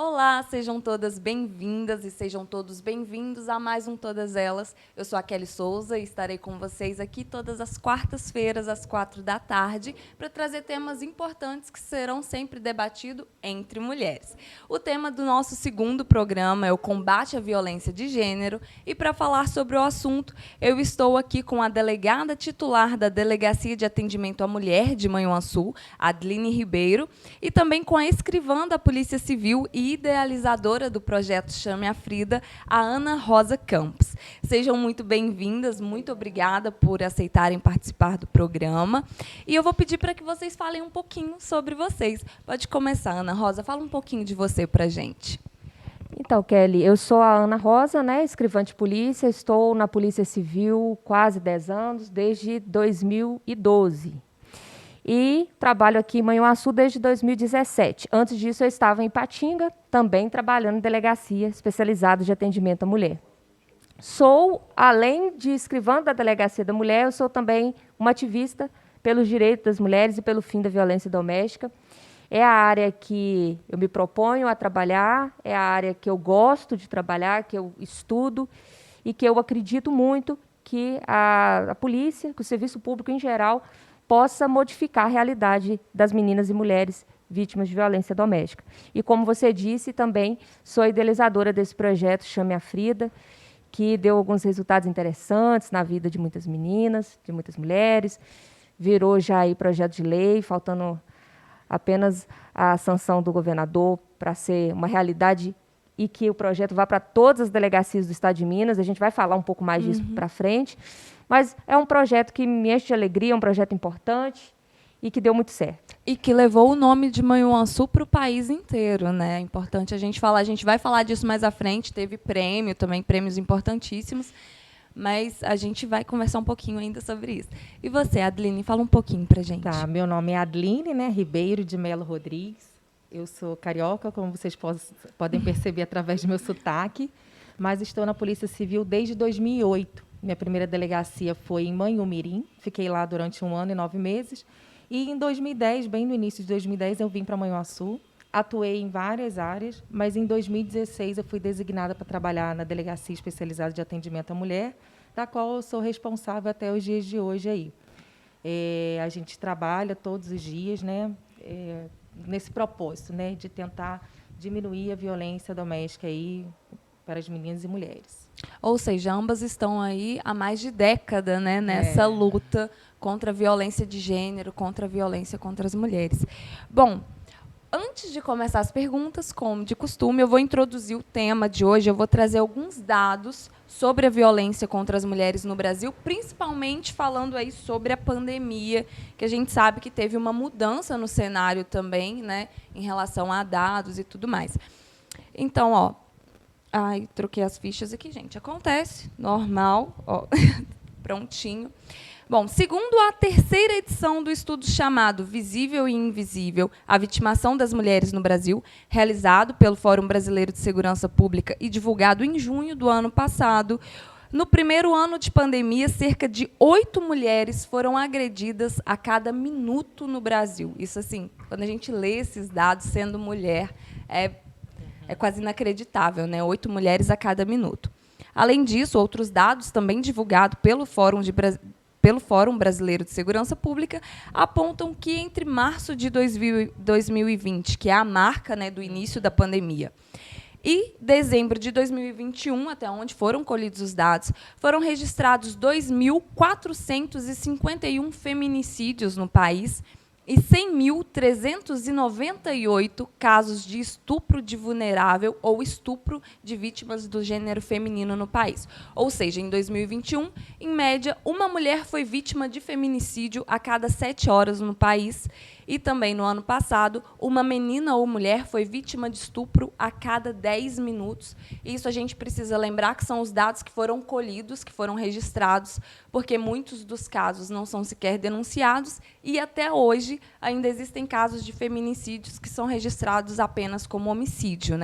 Olá, sejam todas bem-vindas e sejam todos bem-vindos a mais um Todas Elas. Eu sou a Kelly Souza e estarei com vocês aqui todas as quartas-feiras, às 4 da tarde, para trazer temas importantes que serão sempre debatidos entre mulheres. O tema do nosso segundo programa é o combate à violência de gênero e, para falar sobre o assunto, eu estou aqui com a delegada titular da Delegacia de Atendimento à Mulher de Manhuaçu, Adline Ribeiro, e também com a escrivã da Polícia Civil e idealizadora do projeto Chame a Frida, a Ana Rosa Campos. Sejam muito bem-vindas, muito obrigada por aceitarem participar do programa. E eu vou pedir para que vocês falem um pouquinho sobre vocês. Pode começar, Ana Rosa, fala um pouquinho de você para a gente. Então, Kelly, eu sou a Ana Rosa, escrivã de polícia, estou na Polícia Civil quase 10 anos, desde 2012. E trabalho aqui em Manhuaçu desde 2017. Antes disso, eu estava em Ipatinga, também trabalhando em delegacia especializada de atendimento à mulher. Sou, além de escrivã da Delegacia da Mulher, eu sou também uma ativista pelos direitos das mulheres e pelo fim da violência doméstica. É a área que eu me proponho a trabalhar, é a área que eu gosto de trabalhar, que eu estudo e que eu acredito muito que a polícia, que o serviço público em geral, possa modificar a realidade das meninas e mulheres vítimas de violência doméstica. E, como você disse, também sou idealizadora desse projeto Chame a Frida, que deu alguns resultados interessantes na vida de muitas meninas, de muitas mulheres. Virou já aí projeto de lei, faltando apenas a sanção do governador para ser uma realidade e que o projeto vá para todas as delegacias do Estado de Minas. A gente vai falar um pouco mais disso para frente. Mas é um projeto que me enche de alegria, é um projeto importante e que deu muito certo. E que levou o nome de Manhuaçu para o país inteiro, né? É importante a gente falar, a gente vai falar disso mais à frente, teve prêmio também, prêmios importantíssimos, mas a gente vai conversar um pouquinho ainda sobre isso. E você, Adline, fala um pouquinho para a gente. Tá, meu nome é Adline, Ribeiro de Melo Rodrigues. Eu sou carioca, como vocês podem perceber através do meu sotaque, mas estou na Polícia Civil desde 2008. Minha primeira delegacia foi em Manhumirim, fiquei lá durante 1 ano e 9 meses. E em 2010, bem no início de 2010, eu vim para Manhuaçu, atuei em várias áreas, mas em 2016 eu fui designada para trabalhar na Delegacia Especializada de Atendimento à Mulher, da qual eu sou responsável até os dias de hoje aí. A gente trabalha todos os dias, nesse propósito, de tentar diminuir a violência doméstica aí para as meninas e mulheres. Ou seja, ambas estão aí há mais de década, nessa luta contra a violência de gênero, contra a violência contra as mulheres. Bom, antes de começar as perguntas, como de costume, eu vou introduzir o tema de hoje, eu vou trazer alguns dados sobre a violência contra as mulheres no Brasil, principalmente falando aí sobre a pandemia, que a gente sabe que teve uma mudança no cenário também, em relação a dados e tudo mais. Então, ai, troquei as fichas aqui, gente. Acontece, normal. Prontinho. Bom, segundo a terceira edição do estudo chamado Visível e Invisível, a vitimação das mulheres no Brasil, realizado pelo Fórum Brasileiro de Segurança Pública e divulgado em junho do ano passado, no primeiro ano de pandemia, cerca de 8 mulheres foram agredidas a cada minuto no Brasil. Isso, assim, quando a gente lê esses dados, sendo mulher, é quase inacreditável, 8 mulheres a cada minuto. Além disso, outros dados, também divulgados pelo Fórum Brasileiro de Segurança Pública, apontam que entre março de 2020, que é a marca do início da pandemia, e dezembro de 2021, até onde foram colhidos os dados, foram registrados 2.451 feminicídios no país, e 100.398 casos de estupro de vulnerável ou estupro de vítimas do gênero feminino no país. Ou seja, em 2021, em média, uma mulher foi vítima de feminicídio a cada 7 horas no país. E também, no ano passado, uma menina ou mulher foi vítima de estupro a cada 10 minutos. E isso a gente precisa lembrar que são os dados que foram colhidos, que foram registrados, porque muitos dos casos não são sequer denunciados e, até hoje, ainda existem casos de feminicídios que são registrados apenas como homicídio.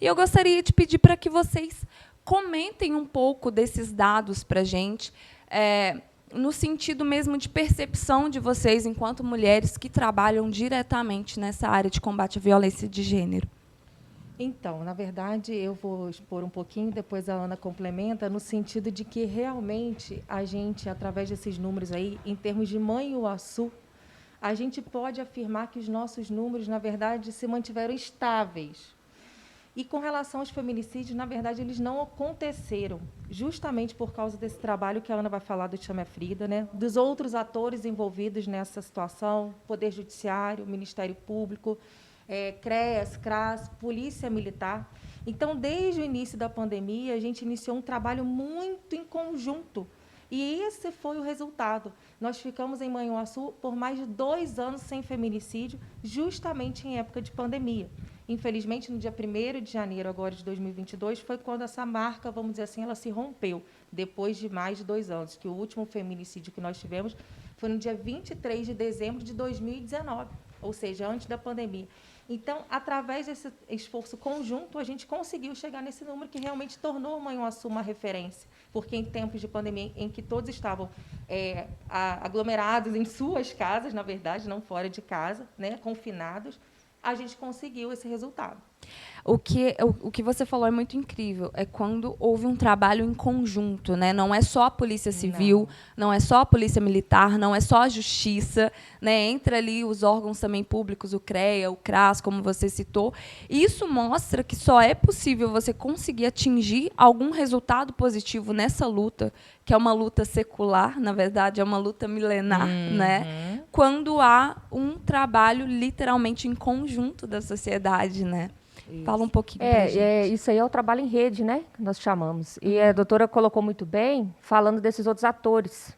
E eu gostaria de pedir para que vocês comentem um pouco desses dados para a gente, no sentido mesmo de percepção de vocês, enquanto mulheres que trabalham diretamente nessa área de combate à violência de gênero. Então, na verdade, eu vou expor um pouquinho, depois a Ana complementa, no sentido de que realmente a gente, através desses números aí, em termos de Manhuaçu, a gente pode afirmar que os nossos números, na verdade, se mantiveram estáveis. E com relação aos feminicídios, na verdade, eles não aconteceram, justamente por causa desse trabalho que a Ana vai falar do Chama Frida, né? Dos outros atores envolvidos nessa situação, Poder Judiciário, Ministério Público, CREAS, CRAS, Polícia Militar. Então, desde o início da pandemia, a gente iniciou um trabalho muito em conjunto. E esse foi o resultado. Nós ficamos em Manhuaçu por mais de 2 anos sem feminicídio, justamente em época de pandemia. Infelizmente, no dia 1º de janeiro agora de 2022, foi quando essa marca, vamos dizer assim, ela se rompeu, depois de mais de 2 anos, que o último feminicídio que nós tivemos foi no dia 23 de dezembro de 2019, ou seja, antes da pandemia. Então, através desse esforço conjunto, a gente conseguiu chegar nesse número que realmente tornou Manhuaçu uma referência, porque em tempos de pandemia, em que todos estavam aglomerados em suas casas, na verdade, não fora de casa, né, confinados, a gente conseguiu esse resultado. O que você falou é muito incrível. É quando houve um trabalho em conjunto, né? Não é só a Polícia Civil, não é só a Polícia Militar, não é só a Justiça, né? Entra ali os órgãos também públicos, o CREA, o CRAS, como você citou. E isso mostra que só é possível você conseguir atingir algum resultado positivo nessa luta, que é uma luta secular, na verdade, é uma luta milenar, né? Quando há um trabalho literalmente em conjunto da sociedade, né? Isso. Fala um pouquinho pra gente. Isso aí é o trabalho em rede, né? Que nós chamamos. E a doutora colocou muito bem, falando desses outros atores.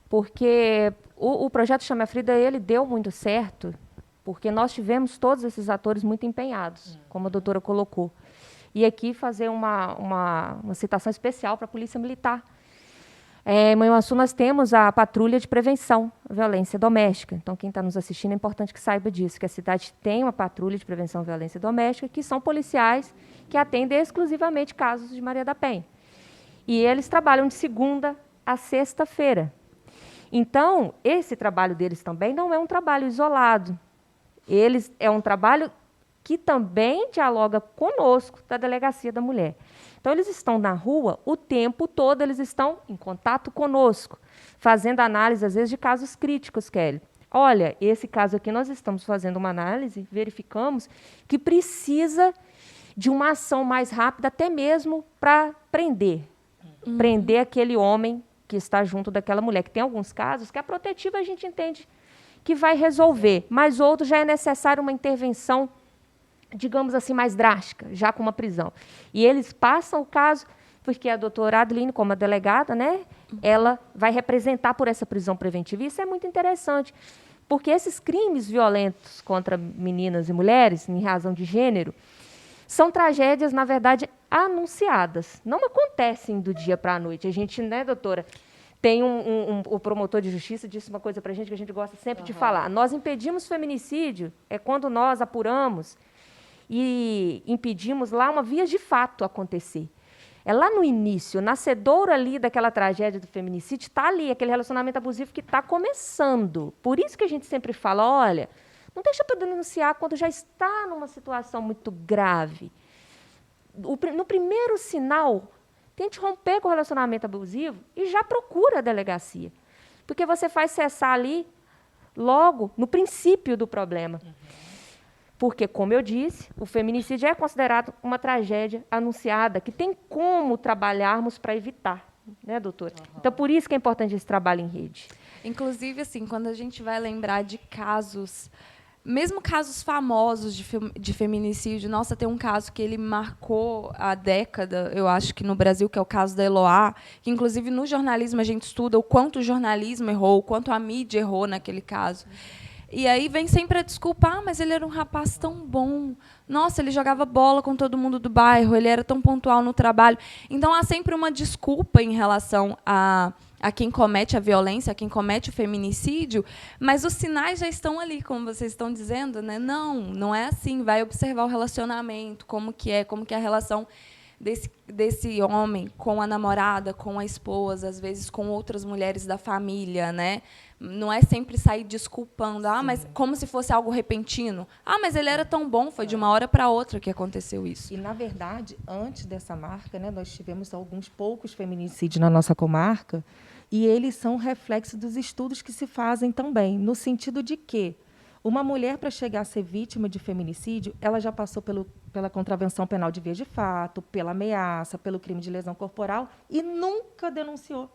Porque o projeto Chama Frida, ele deu muito certo, porque nós tivemos todos esses atores muito empenhados, como a doutora colocou. E aqui fazer uma citação especial para a Polícia Militar. Em Manhuaçu, nós temos a Patrulha de Prevenção à Violência Doméstica. Então, quem está nos assistindo, é importante que saiba disso, que a cidade tem uma Patrulha de Prevenção à Violência Doméstica, que são policiais que atendem exclusivamente casos de Maria da Penha. E eles trabalham de segunda a sexta-feira. Então, esse trabalho deles também não é um trabalho isolado. É um trabalho que também dialoga conosco, da Delegacia da Mulher. Então, eles estão na rua o tempo todo, eles estão em contato conosco, fazendo análise, às vezes, de casos críticos, Kelly. Olha, esse caso aqui nós estamos fazendo uma análise, verificamos que precisa de uma ação mais rápida, até mesmo para prender. Prender aquele homem que está junto daquela mulher. Que tem alguns casos que a protetiva a gente entende que vai resolver, mas outros já é necessário uma intervenção, digamos assim, mais drástica, já com uma prisão. E eles passam o caso, porque a doutora Adeline, como a delegada, né, ela vai representar por essa prisão preventiva. E isso é muito interessante, porque esses crimes violentos contra meninas e mulheres, em razão de gênero, são tragédias, na verdade, anunciadas. Não acontecem do dia para a noite. A gente, né, doutora, tem o promotor de justiça disse uma coisa para a gente que a gente gosta sempre de falar. Nós impedimos feminicídio quando nós apuramos e impedimos lá uma via de fato acontecer. É lá no início, nascedouro ali daquela tragédia do feminicídio, está ali, aquele relacionamento abusivo que está começando. Por isso que a gente sempre fala, olha, não deixa para denunciar quando já está numa situação muito grave. No primeiro sinal, tente romper com o relacionamento abusivo e já procura a delegacia. Porque você faz cessar ali, logo, no princípio do problema. Porque, como eu disse, o feminicídio é considerado uma tragédia anunciada, que tem como trabalharmos para evitar, né, doutora? Então, por isso que é importante esse trabalho em rede. Inclusive, assim, quando a gente vai lembrar de casos, mesmo casos famosos de feminicídio, nossa, tem um caso que ele marcou a década, eu acho que no Brasil, que é o caso da Eloá, que, inclusive, no jornalismo a gente estuda o quanto o jornalismo errou, o quanto a mídia errou naquele caso. E aí vem sempre a desculpa, mas ele era um rapaz tão bom. Nossa, ele jogava bola com todo mundo do bairro, ele era tão pontual no trabalho. Então, há sempre uma desculpa em relação a quem comete a violência, a quem comete o feminicídio, mas os sinais já estão ali, como vocês estão dizendo, né? Não é assim. Vai observar o relacionamento, como que é a relação. desse homem com a namorada, com a esposa, às vezes com outras mulheres da família, né? Não é sempre sair desculpando, mas como se fosse algo repentino. Mas ele era tão bom, foi de uma hora para outra que aconteceu isso. E, na verdade, antes dessa marca, né, nós tivemos alguns poucos feminicídios na nossa comarca, e eles são reflexo dos estudos que se fazem também, no sentido de que uma mulher, para chegar a ser vítima de feminicídio, ela já passou pela contravenção penal de via de fato, pela ameaça, pelo crime de lesão corporal, e nunca denunciou.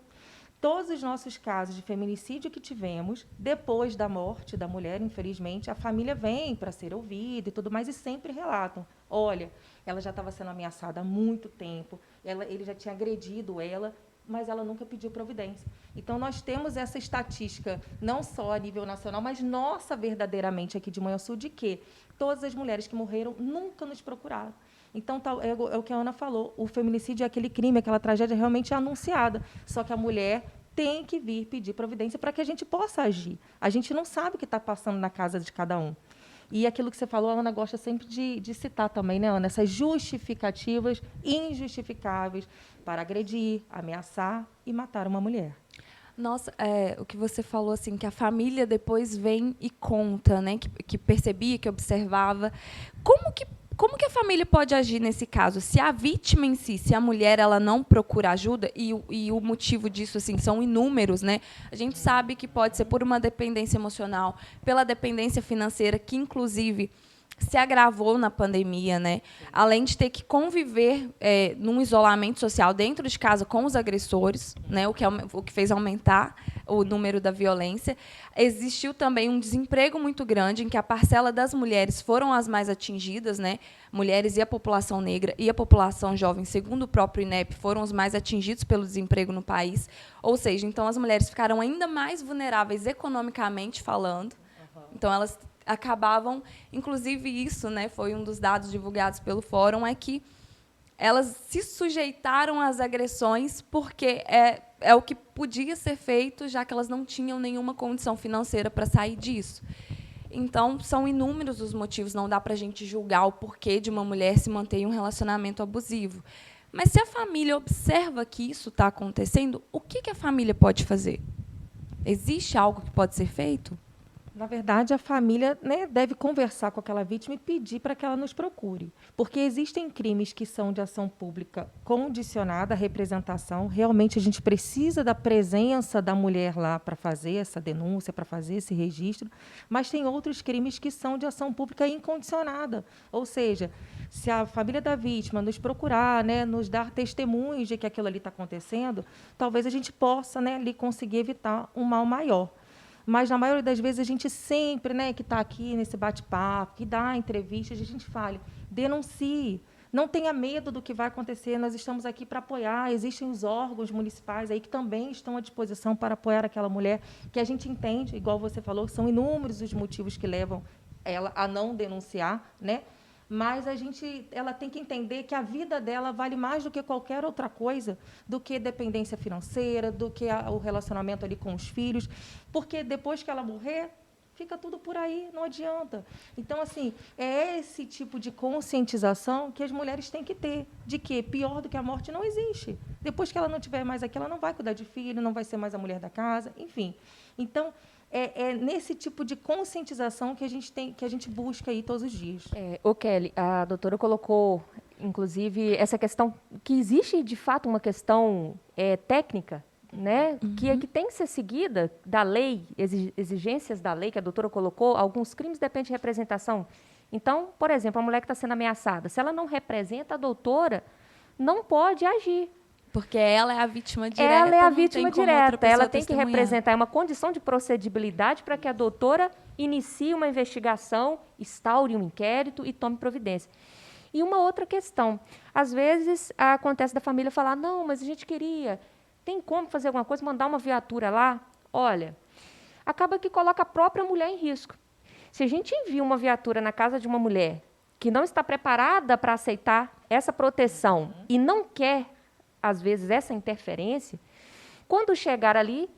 Todos os nossos casos de feminicídio que tivemos, depois da morte da mulher, infelizmente, a família vem para ser ouvida e tudo mais, e sempre relatam. Olha, ela já estava sendo ameaçada há muito tempo, ele já tinha agredido ela, mas ela nunca pediu providência. Então, nós temos essa estatística, não só a nível nacional, mas nossa, verdadeiramente, aqui de Manhuaçu, de que todas as mulheres que morreram nunca nos procuraram. Então, é o que a Ana falou, o feminicídio é aquele crime, aquela tragédia realmente anunciada, só que a mulher tem que vir pedir providência para que a gente possa agir. A gente não sabe o que está passando na casa de cada um. E aquilo que você falou, a Ana gosta sempre de citar também, né, Ana? Essas justificativas injustificáveis para agredir, ameaçar e matar uma mulher. Nossa, o que você falou, assim, que a família depois vem e conta, né, que percebia, que observava. Como que a família pode agir nesse caso? Se a vítima em si, se a mulher ela não procura ajuda, e o motivo disso assim, são inúmeros, né? A gente sabe que pode ser por uma dependência emocional, pela dependência financeira, que, inclusive, se agravou na pandemia, né? Além de ter que conviver num isolamento social dentro de casa com os agressores, né? O que fez aumentar o número da violência. Existiu também um desemprego muito grande, em que a parcela das mulheres foram as mais atingidas, né? Mulheres e a população negra e a população jovem, segundo o próprio INEP, foram os mais atingidos pelo desemprego no país. Ou seja, então as mulheres ficaram ainda mais vulneráveis economicamente falando. Então elas acabavam, inclusive isso, né, foi um dos dados divulgados pelo fórum, é que elas se sujeitaram às agressões porque é o que podia ser feito, já que elas não tinham nenhuma condição financeira para sair disso. Então, são inúmeros os motivos, não dá para a gente julgar o porquê de uma mulher se manter em um relacionamento abusivo. Mas, se a família observa que isso está acontecendo, o que a família pode fazer? Existe algo que pode ser feito? Na verdade, a família, né, deve conversar com aquela vítima e pedir para que ela nos procure. Porque existem crimes que são de ação pública condicionada à representação. Realmente, a gente precisa da presença da mulher lá para fazer essa denúncia, para fazer esse registro. Mas tem outros crimes que são de ação pública incondicionada. Ou seja, se a família da vítima nos procurar, né, nos dar testemunhos de que aquilo ali está acontecendo, talvez a gente possa, né, ali conseguir evitar um mal maior. Mas, na maioria das vezes, a gente sempre, né, que está aqui nesse bate-papo, que dá entrevistas, a gente fala, denuncie, não tenha medo do que vai acontecer, nós estamos aqui para apoiar, existem os órgãos municipais aí que também estão à disposição para apoiar aquela mulher, que a gente entende, igual você falou, são inúmeros os motivos que levam ela a não denunciar, né? Mas ela tem que entender que a vida dela vale mais do que qualquer outra coisa, do que dependência financeira, do que o relacionamento ali com os filhos, porque depois que ela morrer, fica tudo por aí, não adianta. Então, assim, é esse tipo de conscientização que as mulheres têm que ter, de que pior do que a morte não existe. Depois que ela não estiver mais aqui, ela não vai cuidar de filho, não vai ser mais a mulher da casa, enfim. Então, é nesse tipo de conscientização que a gente busca aí todos os dias. Kelly, a doutora colocou, inclusive, essa questão, que existe, de fato, uma questão técnica, né, que tem que ser seguida da lei, exigências da lei que a doutora colocou. Alguns crimes dependem de representação. Então, por exemplo, a mulher que está sendo ameaçada, se ela não representa, a doutora não pode agir. Porque ela é a vítima direta. Ela é a vítima direta. Ela tem que representar uma condição de procedibilidade para que a doutora inicie uma investigação, instaure um inquérito e tome providência. E uma outra questão. Às vezes, acontece da família falar, não, mas a gente queria, tem como fazer alguma coisa, mandar uma viatura lá? Olha, acaba que coloca a própria mulher em risco. Se a gente envia uma viatura na casa de uma mulher que não está preparada para aceitar essa proteção e não quer, às vezes, essa interferência, quando chegar ali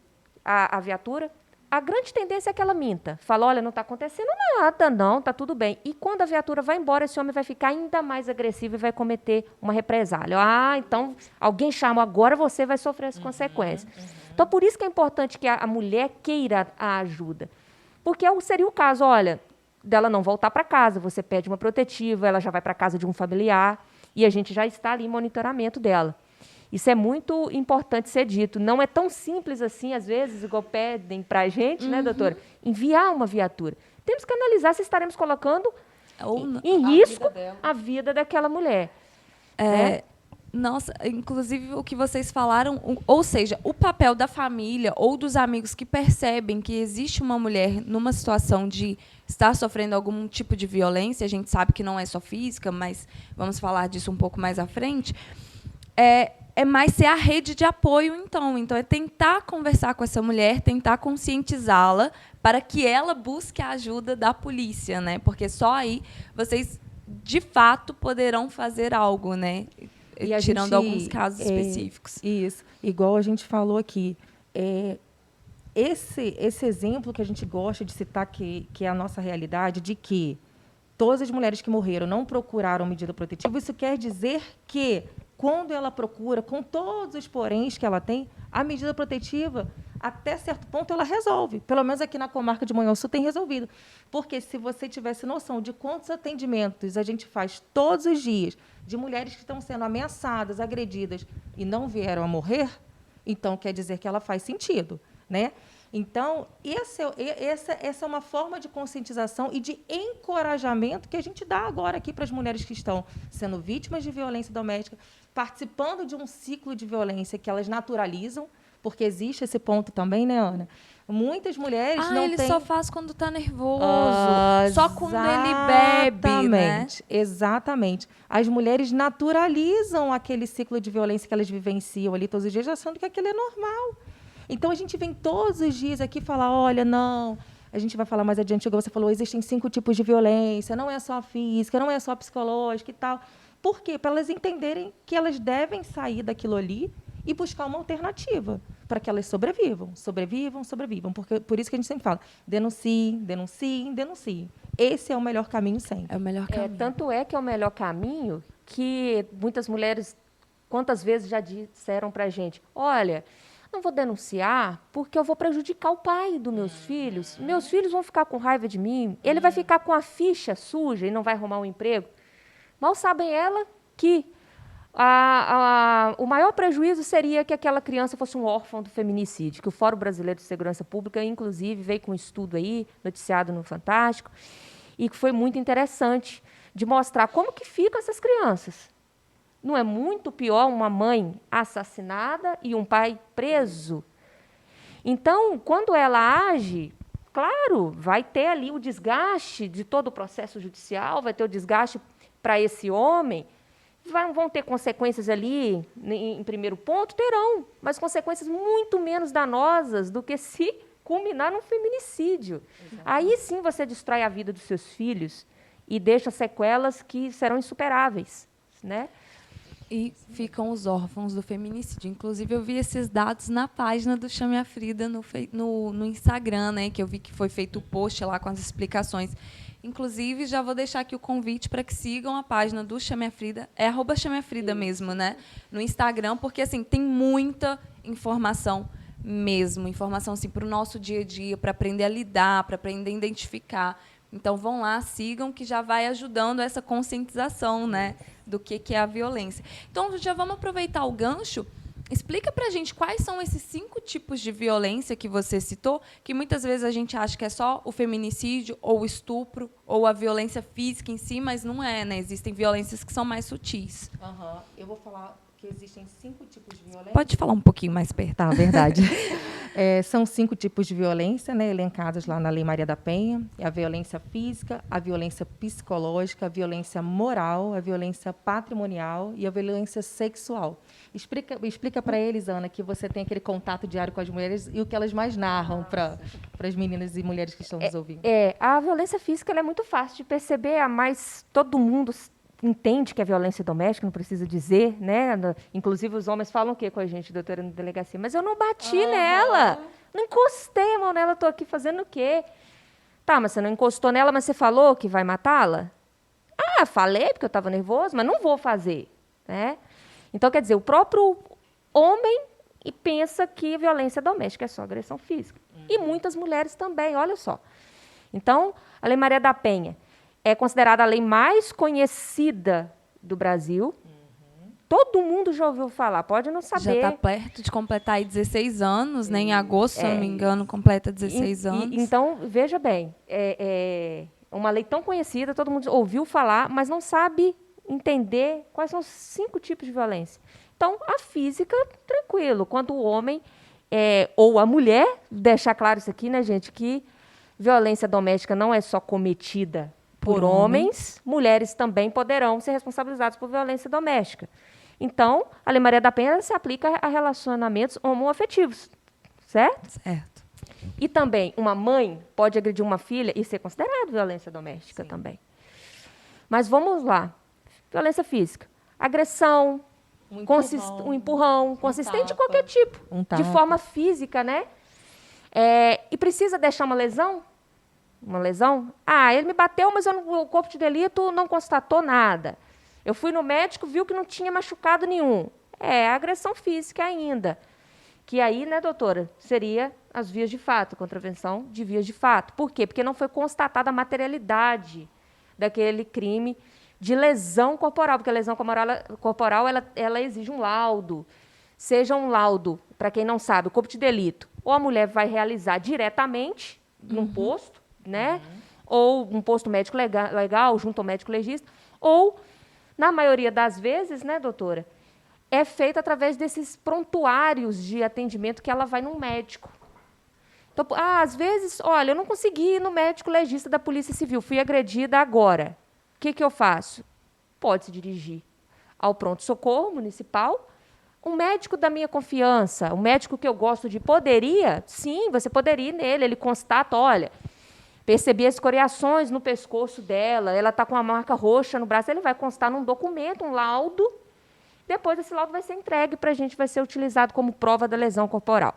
a viatura, a grande tendência é que ela minta. Fala, olha, não está acontecendo nada, não, está tudo bem. E quando a viatura vai embora, esse homem vai ficar ainda mais agressivo e vai cometer uma represália. Ah, então alguém chamou, agora você vai sofrer as consequências. Então, por isso que é importante que a mulher queira a ajuda. Porque seria o caso, olha, dela não voltar para casa, você pede uma protetiva, ela já vai para casa de um familiar e a gente já está ali em monitoramento dela. Isso é muito importante ser dito. Não é tão simples assim, às vezes, igual pedem para a gente, né, doutora? Enviar uma viatura. Temos que analisar se estaremos colocando em risco a vida daquela mulher. Né? Nossa, inclusive o que vocês falaram, ou seja, o papel da família ou dos amigos que percebem que existe uma mulher numa situação de estar sofrendo algum tipo de violência, a gente sabe que não é só física, mas vamos falar disso um pouco mais à frente, é mais ser a rede de apoio, então. Então, é tentar conversar com essa mulher, tentar conscientizá-la para que ela busque a ajuda da polícia, né? Porque só aí vocês, de fato, poderão fazer algo, né? E tirando alguns casos específicos. Isso. Igual a gente falou aqui, esse exemplo que a gente gosta de citar, que é a nossa realidade, de que todas as mulheres que morreram não procuraram medida protetiva, isso quer dizer que, quando ela procura, com todos os poréns que ela tem, a medida protetiva, até certo ponto, ela resolve. Pelo menos aqui na comarca de Manhuaçu tem resolvido. Porque se você tivesse noção de quantos atendimentos a gente faz todos os dias de mulheres que estão sendo ameaçadas, agredidas e não vieram a morrer, então quer dizer que ela faz sentido, né? Então, essa é uma forma de conscientização e de encorajamento que a gente dá agora aqui para as mulheres que estão sendo vítimas de violência doméstica, participando de um ciclo de violência que elas naturalizam, porque existe esse ponto também, né, Ana? Muitas mulheres não ele têm... só faz quando está nervoso, só quando ele bebe, né? Exatamente. As mulheres naturalizam aquele ciclo de violência que elas vivenciam ali todos os dias, achando que aquilo é normal. Então, a gente vem todos os dias aqui falar, olha, não... A gente vai falar mais adiante, igual você falou, existem 5 tipos de violência, não é só física, não é só psicológica e tal. Por quê? Para elas entenderem que elas devem sair daquilo ali e buscar uma alternativa para que elas sobrevivam. Por isso que a gente sempre fala, denunciem, denunciem, denunciem. Esse é o melhor caminho sempre. É o melhor caminho. Tanto é que é o melhor caminho que muitas mulheres, quantas vezes já disseram para a gente, olha... Não vou denunciar porque eu vou prejudicar o pai dos meus filhos. Meus filhos vão ficar com raiva de mim. Ele vai ficar com a ficha suja e não vai arrumar um emprego. Mal sabem ela que o maior prejuízo seria que aquela criança fosse um órfão do feminicídio, que o Fórum Brasileiro de Segurança Pública, inclusive, veio com um estudo aí, noticiado no Fantástico, e que foi muito interessante de mostrar como que ficam essas crianças. Não é muito pior uma mãe assassinada e um pai preso? Então, quando ela age, claro, vai ter ali o desgaste de todo o processo judicial, vai ter o desgaste para esse homem, vão ter consequências ali, em primeiro ponto? Terão, mas consequências muito menos danosas do que se culminar num feminicídio. Exatamente. Aí sim você destrói a vida dos seus filhos e deixa sequelas que serão insuperáveis, né? E ficam os órfãos do feminicídio. Inclusive, eu vi esses dados na página do Chame a Frida no Instagram, né, que eu vi que foi feito o post lá com as explicações. Inclusive, já vou deixar aqui o convite para que sigam a página do Chame a Frida. É @chameafrida mesmo, né? No Instagram, porque assim, tem muita informação mesmo. Informação assim, para o nosso dia a dia, para aprender a lidar, para aprender a identificar. Então, vão lá, sigam, que já vai ajudando essa conscientização, né, do que é a violência. Então, já vamos aproveitar o gancho. Explica para a gente quais são esses 5 tipos de violência que você citou, que muitas vezes a gente acha que é só o feminicídio, ou o estupro, ou a violência física em si, mas não é, né? Existem violências que são mais sutis. Eu vou falar que existem 5 tipos de violência. Pode falar um pouquinho mais perto. Tá, verdade. São 5 tipos de violência, né, elencados lá na Lei Maria da Penha. A violência física, a violência psicológica, a violência moral, a violência patrimonial e a violência sexual. Explica para eles, Ana, que você tem aquele contato diário com as mulheres e o que elas mais narram para as meninas e mulheres que estão nos ouvindo. A violência física ela é muito fácil de perceber, mas todo mundo entende que é violência doméstica, não precisa dizer, né? Inclusive, os homens falam o quê com a gente, doutora, na delegacia? Mas eu não bati nela. Não encostei a mão nela, estou aqui fazendo o quê? Tá, mas você não encostou nela, mas você falou que vai matá-la? Ah, falei porque eu estava nervoso, mas não vou fazer. Né? Então, quer dizer, o próprio homem pensa que violência doméstica é só agressão física. E muitas mulheres também, olha só. Então, a Lei Maria da Penha é considerada a lei mais conhecida do Brasil. Todo mundo já ouviu falar, pode não saber. Já está perto de completar aí 16 anos, né? Em agosto, se eu não me engano, completa 16 anos. Então, veja bem, é uma lei tão conhecida, todo mundo ouviu falar, mas não sabe entender quais são os 5 tipos de violência. Então, a física, tranquilo. Quando o homem ou a mulher, deixar claro isso aqui, né, gente, que violência doméstica não é só cometida por homens, mulheres também poderão ser responsabilizadas por violência doméstica. Então, a Lei Maria da Penha se aplica a relacionamentos homoafetivos, certo? Certo. E também, uma mãe pode agredir uma filha e ser considerado violência doméstica também. Mas vamos lá. Violência física. Agressão, um empurrão consistente de qualquer tipo, de forma física, né? E precisa deixar uma lesão? Uma lesão? Ah, ele me bateu, mas o corpo de delito não constatou nada. Eu fui no médico, viu que não tinha machucado nenhum. Agressão física ainda. Que aí, né, doutora, seria as vias de fato, contravenção de vias de fato. Por quê? Porque não foi constatada a materialidade daquele crime de lesão corporal, porque a lesão corporal ela exige um laudo. Seja um laudo, para quem não sabe, o corpo de delito, ou a mulher vai realizar diretamente num posto, né? Ou um posto médico legal, junto ao médico legista, ou, na maioria das vezes, né, doutora, é feito através desses prontuários de atendimento que ela vai num médico. Então, às vezes, olha, eu não consegui ir no médico legista da Polícia Civil, fui agredida agora. O que eu faço? Pode se dirigir ao pronto-socorro municipal. Um médico da minha confiança, um médico que eu gosto de, sim, você poderia ir nele, ele constata, olha, percebi as escoriações no pescoço dela, ela está com uma marca roxa no braço, ele vai constar num documento, um laudo, depois esse laudo vai ser entregue para a gente, vai ser utilizado como prova da lesão corporal.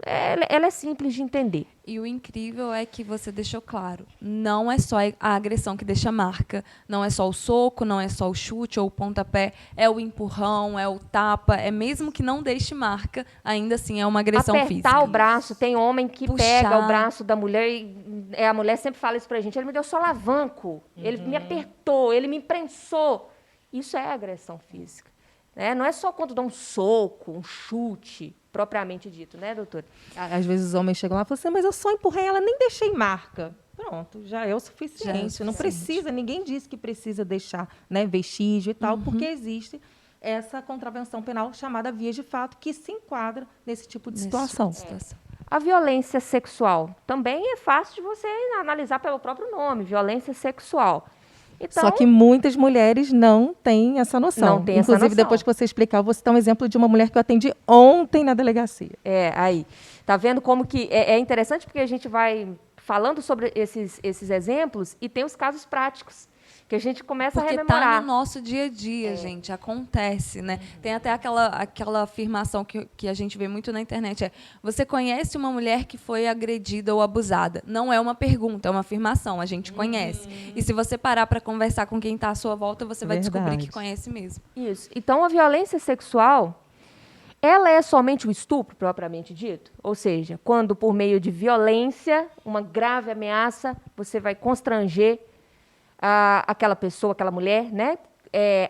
Ela é simples de entender. E o incrível é que você deixou claro, não é só a agressão que deixa marca, não é só o soco, não é só o chute ou o pontapé, é o empurrão, é o tapa, mesmo que não deixe marca, ainda assim é uma agressão física. Apertar o braço, tem homem que pega o braço da mulher, e a mulher sempre fala isso pra gente, ele me deu solavanco, ele me apertou, ele me imprensou. Isso é agressão física. Né? Não é só quando dá um soco, um chute, propriamente dito, né, doutora? Às vezes os homens chegam lá e falam assim, mas eu só empurrei ela, nem deixei marca. Pronto, já é o suficiente. Não precisa, ninguém disse que precisa deixar, né, vestígio e tal, porque existe essa contravenção penal chamada via de fato, que se enquadra nesse tipo de situação. A violência sexual também é fácil de você analisar pelo próprio nome, violência sexual. Então, só que muitas mulheres não têm essa noção. Não tem essa Inclusive, noção. depois que você explicar, eu vou citar um exemplo de uma mulher que eu atendi ontem na delegacia. Aí. Tá vendo como que é interessante, porque a gente vai falando sobre esses exemplos e tem os casos práticos, que a gente começa a rememorar. Porque está no nosso dia a dia, gente, acontece, né? Tem até aquela afirmação que a gente vê muito na internet, você conhece uma mulher que foi agredida ou abusada? Não é uma pergunta, é uma afirmação, a gente conhece. E se você parar para conversar com quem está à sua volta, você vai descobrir que conhece mesmo. Isso. Então, a violência sexual, ela é somente o estupro, propriamente dito? Ou seja, quando por meio de violência, uma grave ameaça, você vai constranger aquela pessoa, aquela mulher, né,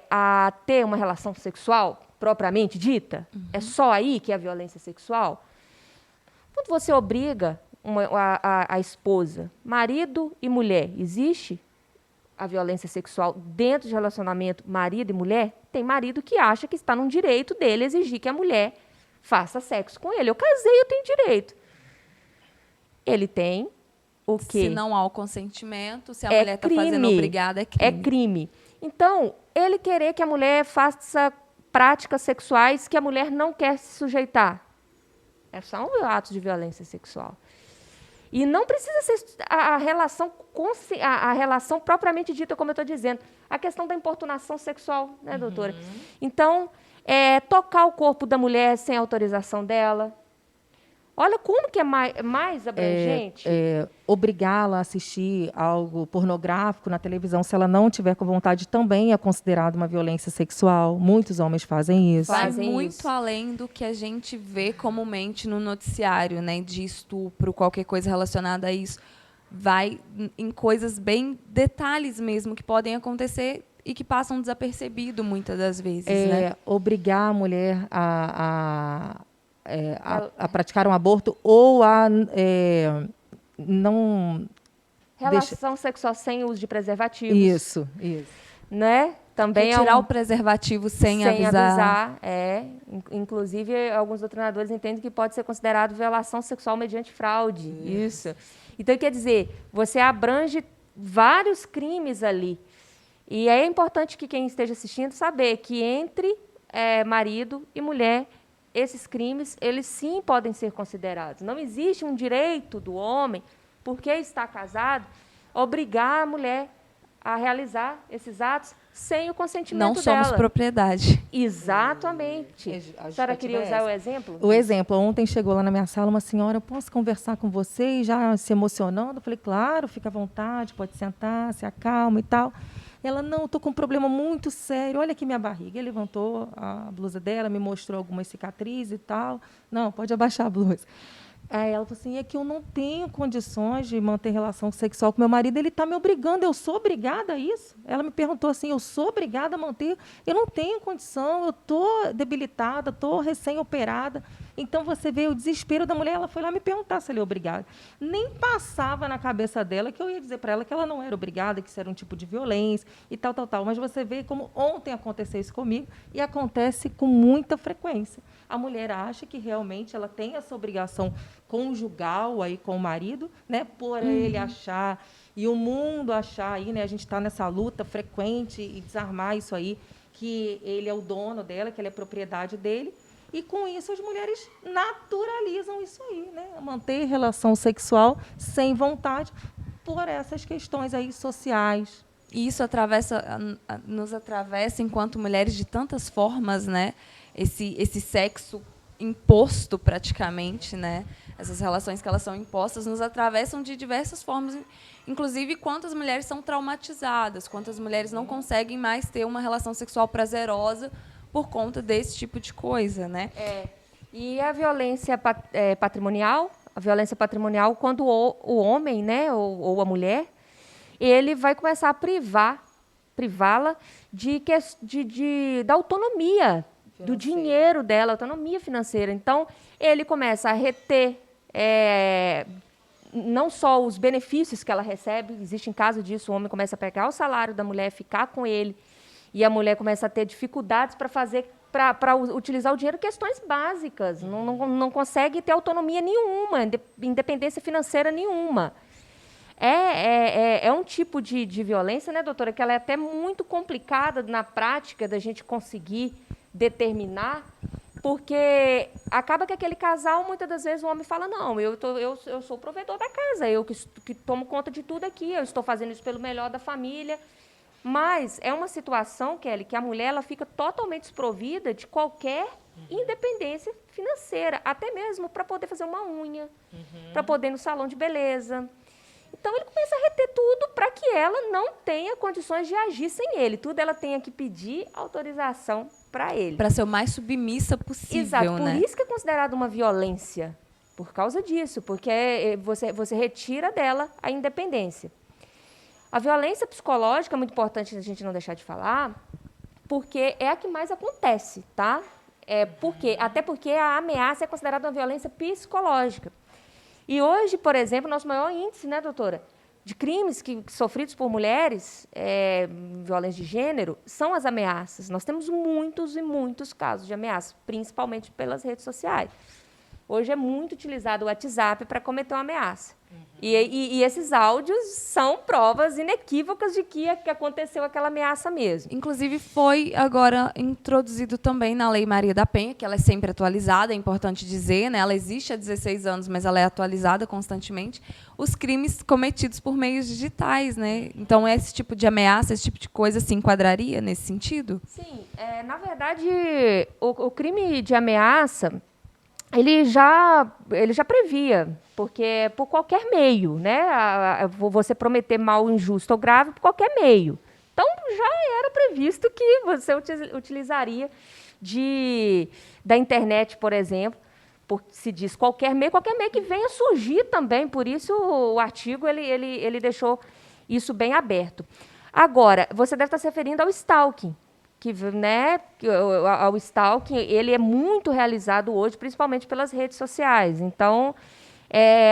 a ter uma relação sexual propriamente dita? É só aí que é a violência sexual? Quando você obriga a esposa, marido e mulher, existe a violência sexual dentro de relacionamento marido e mulher? Tem marido que acha que está num direito dele exigir que a mulher faça sexo com ele. Eu casei, eu tenho direito. Ele tem o quê? Se não há o consentimento, se a mulher está fazendo obrigada, é crime. É crime. Então, ele querer que a mulher faça práticas sexuais que a mulher não quer se sujeitar. São atos de violência sexual. E não precisa ser a relação propriamente dita, como eu estou dizendo. A questão da importunação sexual, né, doutora? Então, tocar o corpo da mulher sem autorização dela. Olha como que é mais abrangente. Obrigá-la a assistir algo pornográfico na televisão, se ela não tiver com vontade, também é considerado uma violência sexual. Muitos homens fazem isso. Vai muito além do que a gente vê comumente no noticiário, né, de estupro, qualquer coisa relacionada a isso. Vai em coisas bem detalhes mesmo que podem acontecer e que passam desapercebido muitas das vezes. Né? Obrigar a mulher a praticar um aborto ou a não... Relação sexual sem uso de preservativos. Isso. Né? Também retirar o preservativo sem avisar. Inclusive, alguns doutrinadores entendem que pode ser considerado violação sexual mediante fraude. Isso. Então, quer dizer, você abrange vários crimes ali. E é importante que quem esteja assistindo saber que entre marido e mulher, esses crimes, eles sim podem ser considerados. Não existe um direito do homem, porque está casado, obrigar a mulher a realizar esses atos sem o consentimento dela. Não somos propriedade. Exatamente. A senhora queria usar o exemplo? O exemplo. Ontem chegou lá na minha sala uma senhora, eu posso conversar com você? E já se emocionando. Eu falei, claro, fica à vontade, pode sentar, se acalma e tal. Ela, não, estou com um problema muito sério, olha aqui minha barriga. Ele levantou a blusa dela, me mostrou algumas cicatrizes e tal. Não, pode abaixar a blusa. Aí ela falou assim, é que eu não tenho condições de manter relação sexual com meu marido, ele está me obrigando, eu sou obrigada a isso? Ela me perguntou assim, eu sou obrigada a manter? Eu não tenho condição, eu estou debilitada, estou recém-operada. Então, você vê o desespero da mulher, ela foi lá me perguntar se ela é obrigada. Nem passava na cabeça dela que eu ia dizer para ela que ela não era obrigada, que isso era um tipo de violência e tal. Mas você vê como ontem aconteceu isso comigo e acontece com muita frequência. A mulher acha que realmente ela tem essa obrigação conjugal aí com o marido, né, por ele achar e o mundo achar aí, né, a gente está nessa luta frequente e desarmar isso aí, que ele é o dono dela, que ela é propriedade dele, e com isso as mulheres naturalizam isso aí, né, manter relação sexual sem vontade por essas questões aí sociais. E isso nos atravessa enquanto mulheres de tantas formas, né? Esse sexo imposto praticamente, né? Essas relações que elas são impostas nos atravessam de diversas formas, inclusive quantas mulheres são traumatizadas, quantas mulheres não conseguem mais ter uma relação sexual prazerosa por conta desse tipo de coisa, né? E a violência patrimonial, quando o homem, né, ou a mulher, ele vai começar a privá-la da autonomia, do dinheiro dela, autonomia financeira. Então, ele começa a reter não só os benefícios que ela recebe, existe em caso disso, o homem começa a pegar o salário da mulher, ficar com ele, e a mulher começa a ter dificuldades para utilizar o dinheiro, questões básicas, não consegue ter autonomia nenhuma, independência financeira nenhuma. É um tipo de violência, né, doutora, que ela é até muito complicada na prática da gente conseguir determinar, porque acaba que aquele casal, muitas das vezes, o homem fala, não, eu sou o provedor da casa, eu que tomo conta de tudo aqui, eu estou fazendo isso pelo melhor da família. Mas é uma situação, Kelly, que a mulher ela fica totalmente desprovida de qualquer independência financeira, até mesmo para poder fazer uma unha, para poder ir no salão de beleza. Então, ele começa a reter tudo para que ela não tenha condições de agir sem ele. Tudo ela tenha que pedir autorização para ele. Para ser o mais submissa possível, exato, né? Por isso que é considerado uma violência, por causa disso, porque você retira dela a independência. A violência psicológica é muito importante a gente não deixar de falar, porque é a que mais acontece, tá? Até porque a ameaça é considerada uma violência psicológica. E hoje, por exemplo, nosso maior índice, né, doutora, de crimes sofridos por mulheres, violência de gênero, são as ameaças. Nós temos muitos e muitos casos de ameaças, principalmente pelas redes sociais. Hoje é muito utilizado o WhatsApp para cometer uma ameaça. E esses áudios são provas inequívocas de que aconteceu aquela ameaça mesmo. Inclusive, foi agora introduzido também na Lei Maria da Penha, que ela é sempre atualizada, é importante dizer, né? Ela existe há 16 anos, mas ela é atualizada constantemente, os crimes cometidos por meios digitais, né? Então, esse tipo de ameaça, esse tipo de coisa se enquadraria nesse sentido? Sim. Na verdade, o crime de ameaça, ele já previa, porque por qualquer meio, né? Você prometer mal, injusto ou grave por qualquer meio. Então, já era previsto que você utilizaria da internet, por exemplo, se diz qualquer meio que venha surgir também, por isso o artigo ele deixou isso bem aberto. Agora, você deve estar se referindo ao stalking, né, ao stalking, ele é muito realizado hoje, principalmente pelas redes sociais. Então,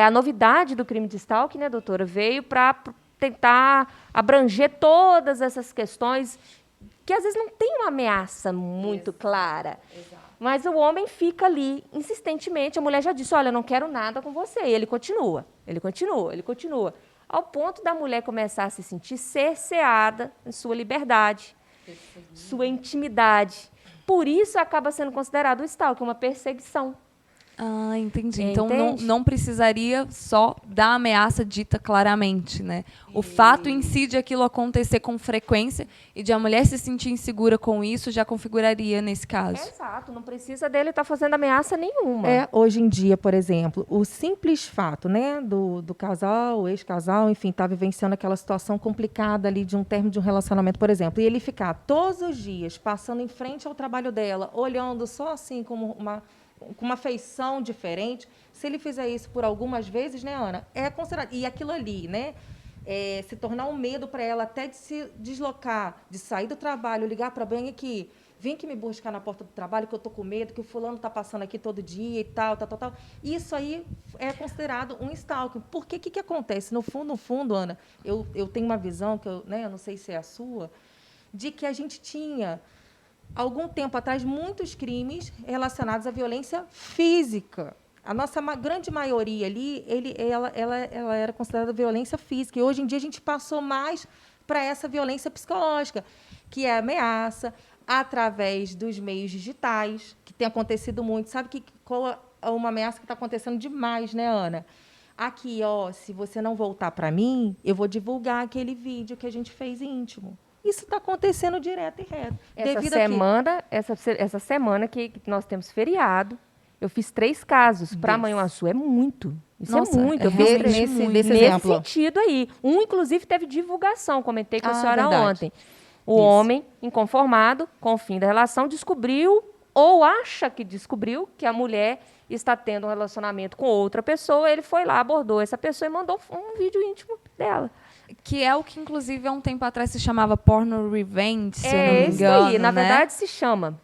a novidade do crime de stalking, né, doutora, veio para tentar abranger todas essas questões que às vezes não tem uma ameaça muito clara. Exato. Mas o homem fica ali insistentemente, a mulher já disse, olha, eu não quero nada com você. E ele continua. Ao ponto da mulher começar a se sentir cerceada em sua liberdade, sua intimidade. Por isso acaba sendo considerado o stalking, uma perseguição. Ah, entendi. Então, não precisaria só da ameaça dita claramente, né? O fato em si de aquilo acontecer com frequência e de a mulher se sentir insegura com isso já configuraria nesse caso. Exato, não precisa dele estar fazendo ameaça nenhuma. Hoje em dia, por exemplo, o simples fato, né, do casal, o ex-casal, enfim, tá vivenciando aquela situação complicada ali de um término de um relacionamento, por exemplo, e ele ficar todos os dias passando em frente ao trabalho dela, olhando só assim como com uma feição diferente, se ele fizer isso por algumas vezes, né, Ana, é considerado. E aquilo ali, né, se tornar um medo para ela até de se deslocar, de sair do trabalho, ligar para bem aqui, vem aqui me buscar na porta do trabalho, que eu estou com medo, que o fulano está passando aqui todo dia e tal. Isso aí é considerado um stalking. Porque o que acontece? No fundo, Ana, eu tenho uma visão, que eu não sei se é a sua, de que a gente tinha algum tempo atrás, muitos crimes relacionados à violência física. A nossa grande maioria ali, ela era considerada violência física. E hoje em dia a gente passou mais para essa violência psicológica, que é a ameaça através dos meios digitais, que tem acontecido muito. Sabe qual é uma ameaça que está acontecendo demais, né, Ana? Aqui, se você não voltar para mim, eu vou divulgar aquele vídeo que a gente fez íntimo. Isso está acontecendo direto e reto. Essa semana que nós temos feriado, eu fiz 3 casos. Para Manhuaçu é muito. Isso é muito. Eu fiz nesse sentido aí. Um, inclusive, teve divulgação. Comentei com a senhora ontem. O homem, inconformado com o fim da relação, descobriu, ou acha que descobriu, que a mulher está tendo um relacionamento com outra pessoa. Ele foi lá, abordou essa pessoa e mandou um vídeo íntimo dela. Que é o que, inclusive, há um tempo atrás se chamava porno revenge, se eu não me engano. Isso aí, na verdade, se chama.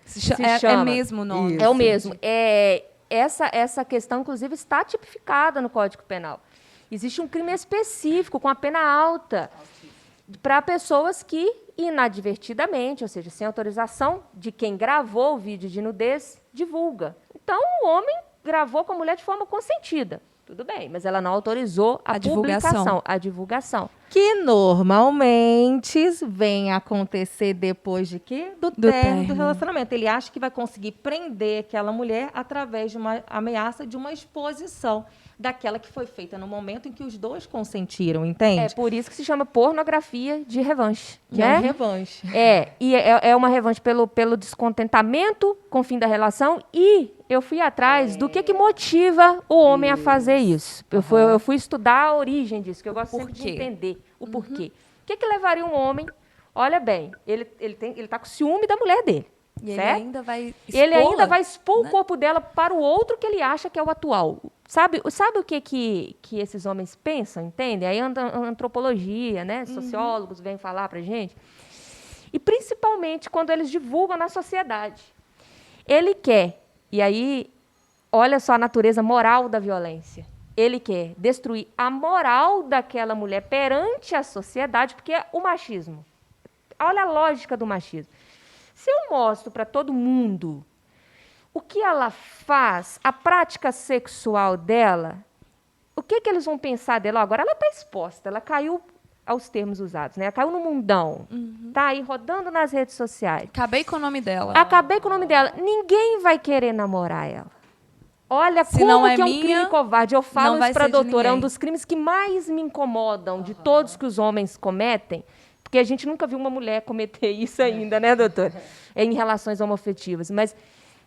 É mesmo o nome. É o mesmo. Essa questão, inclusive, está tipificada no Código Penal. Existe um crime específico, com a pena alta, para pessoas que, inadvertidamente, ou seja, sem autorização de quem gravou o vídeo de nudez, divulga. Então, o homem gravou com a mulher de forma consentida. Tudo bem, mas ela não autorizou a divulgação. Que normalmente vem acontecer depois de quê? Do término do relacionamento. Ele acha que vai conseguir prender aquela mulher através de uma ameaça de uma exposição daquela que foi feita no momento em que os dois consentiram, entende? É por isso que se chama pornografia de revanche. Que é revanche. E é uma revanche pelo descontentamento com o fim da relação, e eu fui atrás do que motiva o homem a fazer isso. Eu fui estudar a origem disso, que eu gosto sempre de entender o porquê. O que levaria um homem... Olha bem, ele está com ciúme da mulher dele. E certo? Ele ainda vai expor o corpo dela para o outro que ele acha que é o atual. Sabe o que esses homens pensam, entende? Aí a antropologia, né? Sociólogos vêm falar para a gente. E principalmente quando eles divulgam na sociedade. Ele quer, e aí, olha só a natureza moral da violência. Ele quer destruir a moral daquela mulher perante a sociedade, porque é o machismo. Olha a lógica do machismo. Se eu mostro para todo mundo o que ela faz, a prática sexual dela, o que eles vão pensar dela? Agora ela está exposta, ela caiu aos termos usados, né? Ela caiu no mundão, tá aí rodando nas redes sociais. Acabei com o nome dela. Ninguém vai querer namorar ela. Olha se como não é que é um minha, crime covarde. Eu falo isso para a doutora, é um ninguém. dos crimes que mais me incomodam de todos que os homens cometem, porque a gente nunca viu uma mulher cometer isso ainda, né, doutora? Em relações homoafetivas. Mas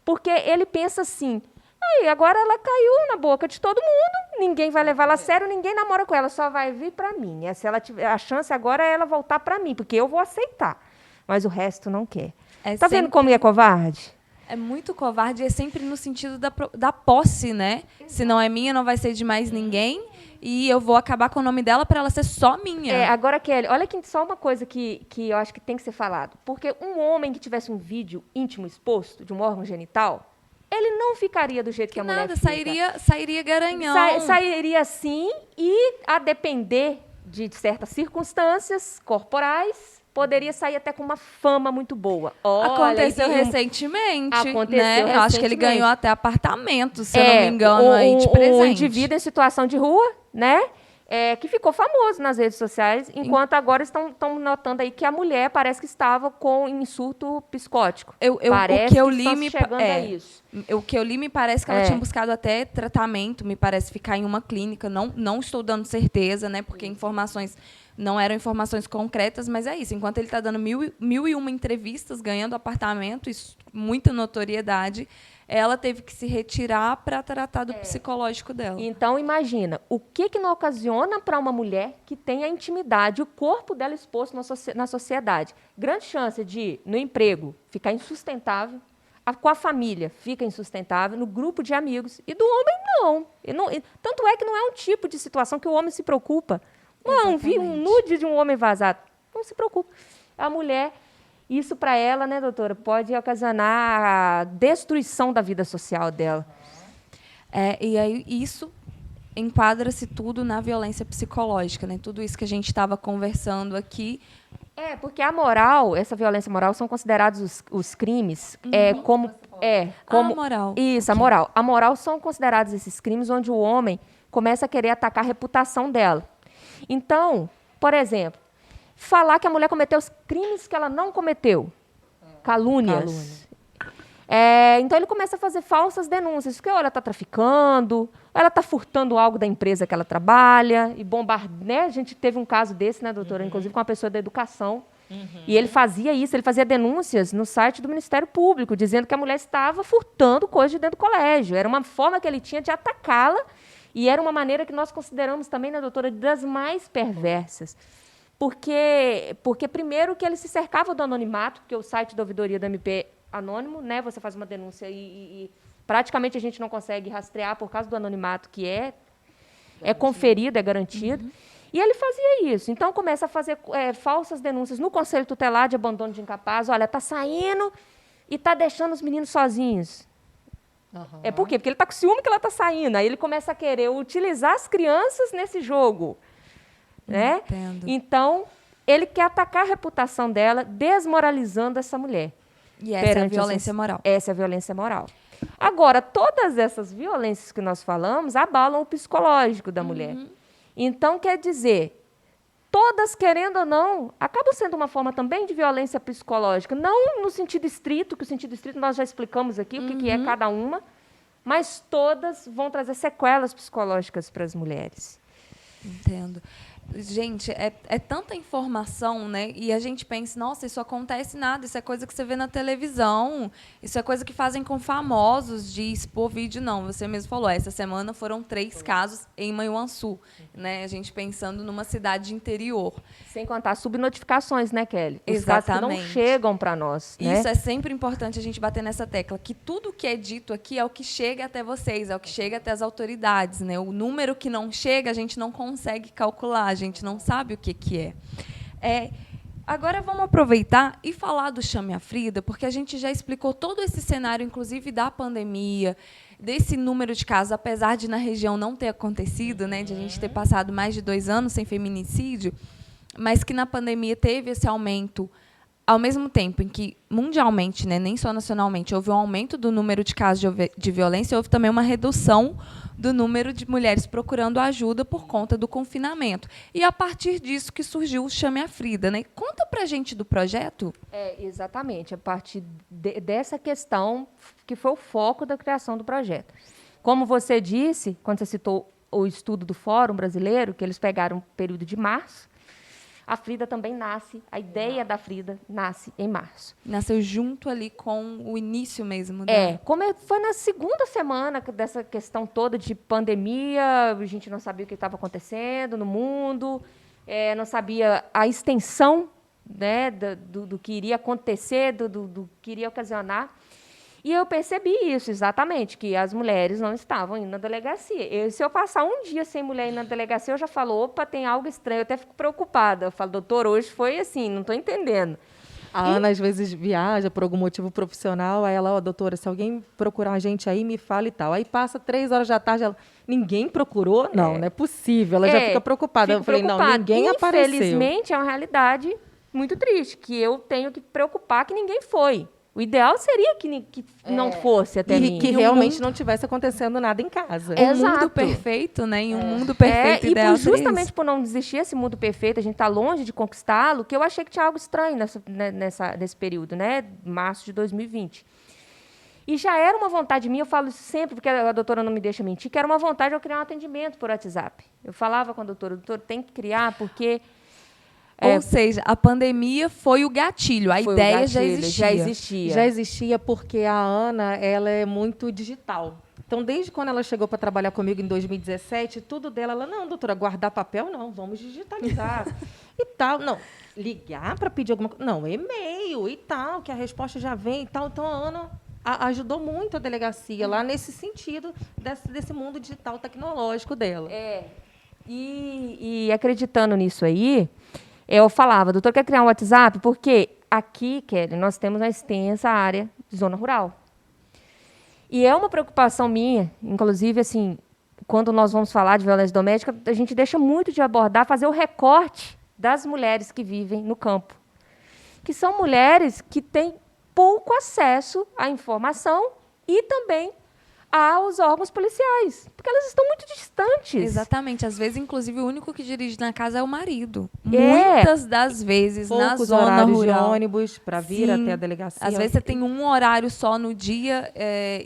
porque ele pensa assim, Aí agora ela caiu na boca de todo mundo, ninguém vai levar ela a sério, ninguém namora com ela, só vai vir para mim. Se ela tiver, a chance agora é ela voltar para mim, porque eu vou aceitar, mas o resto não quer. Tá vendo como é covarde? É muito covarde, é sempre no sentido da posse, né? Se não é minha, não vai ser de mais ninguém. E eu vou acabar com o nome dela para ela ser só minha. Agora, Kelly, olha que só uma coisa que eu acho que tem que ser falado. Porque um homem que tivesse um vídeo íntimo exposto de um órgão genital, ele não ficaria do jeito que a mulher fica. Sairia garanhão. Sairia sim, e a depender de certas circunstâncias corporais, poderia sair até com uma fama muito boa. Aconteceu recentemente. Aconteceu Eu acho que ele ganhou até apartamento, se eu não me engano, aí de presente. Um indivíduo em situação de rua, né? Que ficou famoso nas redes sociais, enquanto agora estão notando aí que a mulher parece que estava com surto psicótico. O que eu li me parece que ela tinha buscado até tratamento, me parece ficar em uma clínica, não estou dando certeza, né? Porque informações não eram informações concretas, mas é isso. Enquanto ele está dando mil e uma entrevistas, ganhando apartamento, isso, muita notoriedade, ela teve que se retirar para tratar do psicológico dela. Então, imagina, o que não ocasiona para uma mulher que tem a intimidade, o corpo dela exposto na sociedade? Grande chance de, no emprego, ficar insustentável, com a família fica insustentável, no grupo de amigos. E do homem, não. Tanto é que não é um tipo de situação que o homem se preocupa. Não, vi um nude de um homem vazado. Não se preocupe. A mulher, isso para ela, né, doutora, pode ocasionar a destruição da vida social dela. E aí isso enquadra-se tudo na violência psicológica, né? Tudo isso que a gente estava conversando aqui. Porque a moral, essa violência moral, são considerados os crimes como... a moral. Isso, a moral. A moral são considerados esses crimes onde o homem começa a querer atacar a reputação dela. Então, por exemplo, falar que a mulher cometeu os crimes que ela não cometeu. Calúnias. Então, ele começa a fazer falsas denúncias. Porque, ela está traficando, ou ela está furtando algo da empresa que ela trabalha, e né? A gente teve um caso desse, né, doutora? Inclusive com uma pessoa da educação. E ele fazia isso, ele fazia denúncias no site do Ministério Público, dizendo que a mulher estava furtando coisas de dentro do colégio. Era uma forma que ele tinha de atacá-la. E era uma maneira que nós consideramos também, né, doutora, das mais perversas. Porque primeiro, que ele se cercava do anonimato, porque o site da ouvidoria do MP é anônimo, né? Você faz uma denúncia e praticamente a gente não consegue rastrear por causa do anonimato que é conferido, é garantido. E ele fazia isso. Então, começa a fazer falsas denúncias no Conselho Tutelar de Abandono de Incapaz. Olha, está saindo e está deixando os meninos sozinhos. Por quê? Porque ele está com ciúme que ela está saindo. Aí ele começa a querer utilizar as crianças nesse jogo. Né? Entendo. Então, ele quer atacar a reputação dela, desmoralizando essa mulher. E essa é a violência moral. Essa é a violência moral. Agora, todas essas violências que nós falamos abalam o psicológico da mulher. Então, quer dizer, todas, querendo ou não, acabam sendo uma forma também de violência psicológica. Não no sentido estrito, que o sentido estrito nós já explicamos aqui, o que é cada uma, mas todas vão trazer sequelas psicológicas para as mulheres. Entendo. Gente, é tanta informação, né? E a gente pensa, nossa, isso acontece nada, isso é coisa que você vê na televisão, isso é coisa que fazem com famosos de expor vídeo. Não, você mesmo falou, essa semana foram 3 casos em Manhuaçu, né? A gente pensando numa cidade interior. Sem contar subnotificações, né, Kelly? Os Exatamente. casos que não chegam para nós. Né? Isso é sempre importante a gente bater nessa tecla, que tudo que é dito aqui é o que chega até vocês, é o que chega até as autoridades, né? O número que não chega, a gente não consegue calcular, a gente não sabe o que é. Agora vamos aproveitar e falar do Chame a Frida, porque a gente já explicou todo esse cenário, inclusive da pandemia, desse número de casos, apesar de na região não ter acontecido, né, de a gente ter passado mais de 2 anos sem feminicídio, mas que na pandemia teve esse aumento, ao mesmo tempo em que, mundialmente, né, nem só nacionalmente, houve um aumento do número de casos de violência, houve também uma redução do número de mulheres procurando ajuda por conta do confinamento. E, a partir disso, que surgiu o Chame a Frida. Né? Conta para a gente do projeto. Exatamente, a partir dessa questão que foi o foco da criação do projeto. Como você disse, quando você citou o estudo do Fórum Brasileiro, que eles pegaram o período de março A Frida também nasce, a ideia da Frida nasce em março. Nasceu junto ali com o início mesmo. Foi na segunda semana dessa questão toda de pandemia, a gente não sabia o que estava acontecendo no mundo, não sabia a extensão, né, do que iria acontecer, do que iria ocasionar. E eu percebi isso, exatamente, que as mulheres não estavam indo na delegacia. Se eu passar um dia sem mulher ir na delegacia, eu já falo, opa, tem algo estranho. Eu até fico preocupada. Eu falo, doutor, hoje foi assim, não estou entendendo. A Ana, às vezes, viaja por algum motivo profissional, aí ela, doutora, se alguém procurar a gente aí, me fala e tal. Aí passa 3 horas da tarde, ela, ninguém procurou? Não é possível. Ela já fica preocupada. Eu falei, não, ninguém apareceu. Infelizmente, é uma realidade muito triste, que eu tenho que preocupar que ninguém foi. O ideal seria que não fosse até mim. Que realmente não tivesse acontecendo nada em casa. Um mundo perfeito, né? Em um mundo perfeito, ideal e justamente por não existir esse mundo perfeito, a gente está longe de conquistá-lo, que eu achei que tinha algo estranho nesse período, né? Março de 2020. E já era uma vontade minha, eu falo isso sempre, porque a doutora não me deixa mentir, que era uma vontade de eu criar um atendimento por WhatsApp. Eu falava com a doutora, tem que criar, porque... Ou seja, a pandemia foi o gatilho, a ideia já existia. Já existia porque a Ana, ela é muito digital. Então, desde quando ela chegou para trabalhar comigo em 2017, tudo dela, ela, não, doutora, guardar papel, não, vamos digitalizar e tal. Não, ligar para pedir alguma coisa, não, e-mail e tal, que a resposta já vem e tal. Então, a Ana ajudou muito a delegacia lá nesse sentido desse mundo digital tecnológico dela. E acreditando nisso aí, eu falava, doutor, quer criar um WhatsApp? Porque aqui, Kelly, nós temos uma extensa área de zona rural. E é uma preocupação minha, inclusive, assim, quando nós vamos falar de violência doméstica, a gente deixa muito de abordar, fazer o recorte das mulheres que vivem no campo. Que são mulheres que têm pouco acesso à informação e também aos órgãos policiais, porque elas estão muito distantes. Exatamente. Às vezes, inclusive, o único que dirige na casa é o marido. Muitas das vezes, na zona rural. De ônibus para vir até a delegacia. Às vezes, você tem um horário só no dia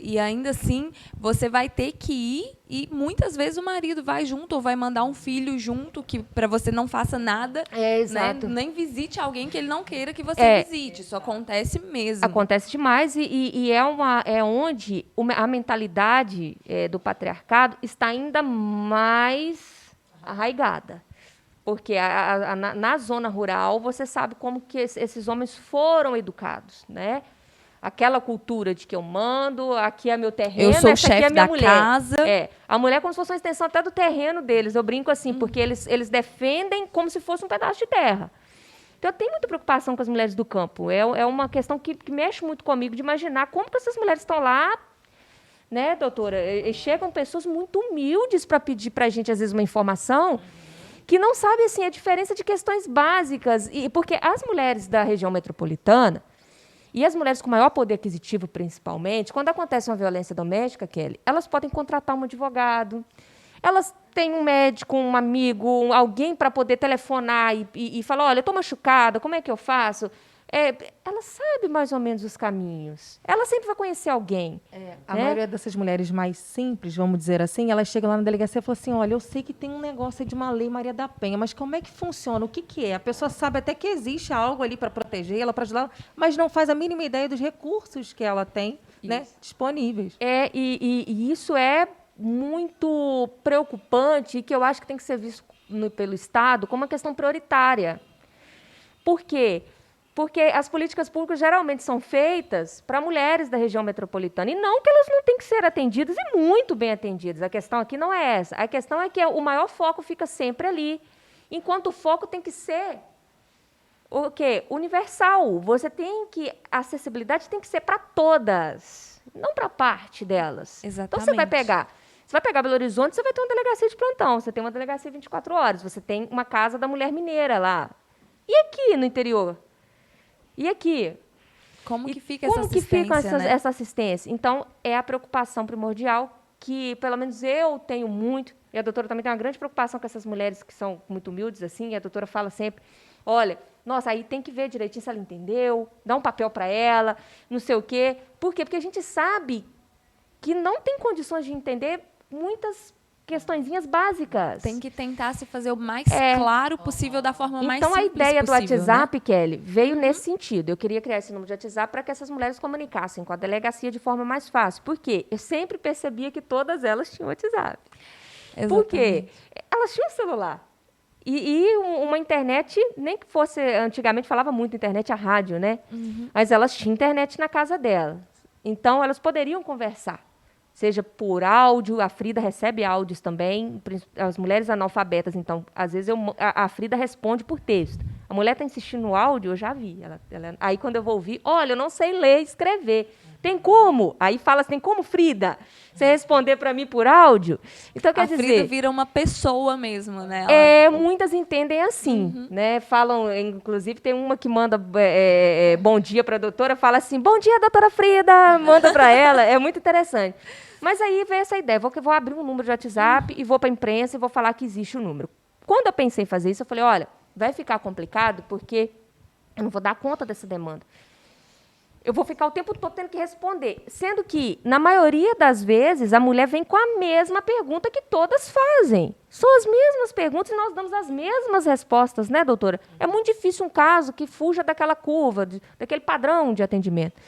e, ainda assim, você vai ter que ir e, muitas vezes, o marido vai junto ou vai mandar um filho junto que para você não faça nada. Exato. Né? Nem visite alguém que ele não queira que você visite. Isso acontece mesmo. Acontece demais e é onde a mentalidade do patriarcado está ainda mais arraigada. Porque na zona rural, você sabe como que esses homens foram educados, né? Aquela cultura de que eu mando, aqui é meu terreno, eu sou o essa aqui chefe é minha da mulher. casa. A mulher é como se fosse uma extensão até do terreno deles. Eu brinco assim, porque eles defendem como se fosse um pedaço de terra. Então, eu tenho muita preocupação com as mulheres do campo. É uma questão que mexe muito comigo, de imaginar como que essas mulheres estão lá, né, doutora? E chegam pessoas muito humildes para pedir para a gente, às vezes, uma informação que não sabem assim, a diferença de questões básicas. Porque as mulheres da região metropolitana, e as mulheres com maior poder aquisitivo, principalmente, quando acontece uma violência doméstica, Kelly, elas podem contratar um advogado, elas têm um médico, um amigo, alguém para poder telefonar e falar, olha, eu estou machucada, como é que eu faço? Ela sabe mais ou menos os caminhos. Ela sempre vai conhecer alguém. A maioria dessas mulheres mais simples, vamos dizer assim, elas chegam lá na delegacia e falam assim, olha, eu sei que tem um negócio aí de uma lei Maria da Penha, mas como é que funciona? O que é? A pessoa sabe até que existe algo ali para proteger ela, para ajudar ela, mas não faz a mínima ideia dos recursos que ela tem, né, disponíveis. E isso é muito preocupante e que eu acho que tem que ser visto pelo Estado como uma questão prioritária. Por quê? Porque as políticas públicas geralmente são feitas para mulheres da região metropolitana. E não que elas não têm que ser atendidas e muito bem atendidas. A questão aqui não é essa. A questão é que o maior foco fica sempre ali. Enquanto o foco tem que ser o quê? Universal. A acessibilidade tem que ser para todas, não para parte delas. Exatamente. Então você vai pegar Belo Horizonte, você vai ter uma delegacia de plantão, você tem uma delegacia 24 horas, você tem uma casa da mulher mineira lá. E aqui no interior? E aqui? Como que fica essa assistência? Então, é a preocupação primordial que, pelo menos, eu tenho muito, e a doutora também tem uma grande preocupação com essas mulheres que são muito humildes, assim, e a doutora fala sempre, olha, nossa, aí tem que ver direitinho se ela entendeu, dá um papel para ela, não sei o quê. Por quê? Porque a gente sabe que não tem condições de entender muitas questõezinhas básicas. Tem que tentar se fazer o mais claro possível, da forma mais Então, simples a ideia possível, do WhatsApp, né? Kelly, veio nesse sentido. Eu queria criar esse número de WhatsApp para que essas mulheres comunicassem com a delegacia de forma mais fácil. Por quê? Eu sempre percebia que todas elas tinham WhatsApp. Por quê? Elas tinham celular. E uma internet, nem que fosse, antigamente falava muito internet, a rádio, né? Mas elas tinham internet na casa delas. Então, elas poderiam conversar. Seja por áudio, a Frida recebe áudios também, as mulheres analfabetas, então, às vezes a Frida responde por texto. A mulher está insistindo no áudio, eu já vi. Aí, quando eu vou ouvir, olha, eu não sei ler e escrever. Tem como? Aí fala assim, tem como, Frida? Você responder para mim por áudio? Então, quer dizer... A Frida vira uma pessoa mesmo, né? Muitas entendem assim, né? Falam, inclusive, tem uma que manda bom dia para a doutora, fala assim, bom dia, doutora Frida, manda para ela. É muito interessante. Mas aí veio essa ideia, vou abrir um número de WhatsApp e vou para a imprensa e vou falar que existe o número. Quando eu pensei em fazer isso, eu falei, olha, vai ficar complicado porque eu não vou dar conta dessa demanda. Eu vou ficar o tempo todo tendo que responder. Sendo que, na maioria das vezes, a mulher vem com a mesma pergunta que todas fazem. São as mesmas perguntas e nós damos as mesmas respostas, né, doutora? É muito difícil um caso que fuja daquela curva, daquele padrão de atendimento.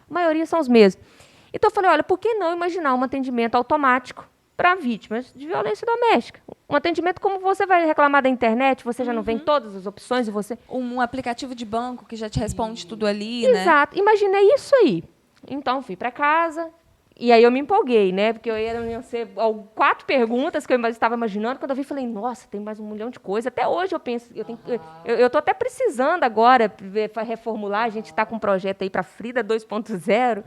A maioria são os mesmos. Então, eu falei, olha, por que não imaginar um atendimento automático para vítimas de violência doméstica? Um atendimento como você vai reclamar da internet, você já não vê todas as opções e você... Um aplicativo de banco que já te responde tudo ali, né? Exato. Imaginei isso aí. Então, fui para casa e aí eu me empolguei, né? Porque iam ser 4 perguntas que eu estava imaginando. Quando eu vi, falei, nossa, tem mais 1 milhão de coisas. Até hoje eu penso... Eu estou até precisando agora reformular. A gente está com um projeto aí para Frida 2.0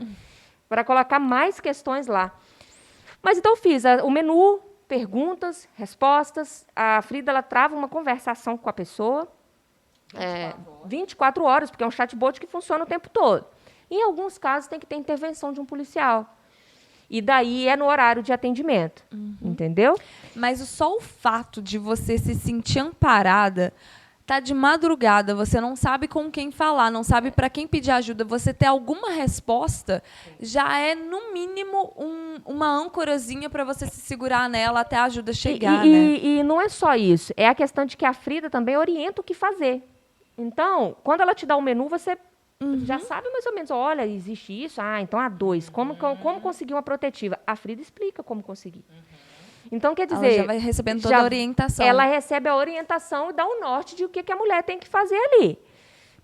para colocar mais questões lá. Mas então eu fiz o menu, perguntas, respostas. A Frida, ela trava uma conversação com a pessoa. 24 horas, porque é um chatbot que funciona o tempo todo. Em alguns casos, tem que ter intervenção de um policial. E daí é no horário de atendimento. Entendeu? Mas só o fato de você se sentir amparada, tá de madrugada, você não sabe com quem falar, não sabe para quem pedir ajuda, você ter alguma resposta, já é, no mínimo, uma âncorazinha para você se segurar nela até a ajuda chegar, né? E não é só isso. É a questão de que a Frida também orienta o que fazer. Então, quando ela te dá o menu, você já sabe mais ou menos, olha, existe isso, então há 2. Como conseguir uma protetiva? A Frida explica como conseguir. Então, quer dizer... Ela já vai recebendo toda a orientação. Ela recebe a orientação e dá o norte de o que a mulher tem que fazer ali.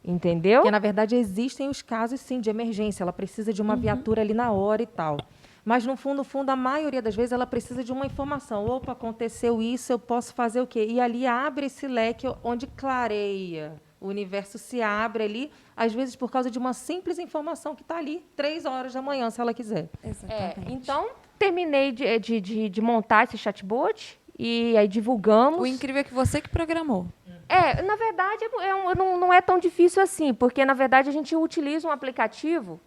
Entendeu? Porque, na verdade, existem os casos, sim, de emergência. Ela precisa de uma viatura ali na hora e tal. Mas, no fundo, a maioria das vezes, ela precisa de uma informação. Opa, aconteceu isso, eu posso fazer o quê? E ali abre esse leque onde clareia. O universo se abre ali, às vezes por causa de uma simples informação que está ali 3 horas da manhã, se ela quiser. Exatamente. Então, terminei de montar esse chatbot e aí divulgamos. O incrível é que você que programou. Na verdade, não é tão difícil assim, porque, na verdade, a gente utiliza um aplicativo.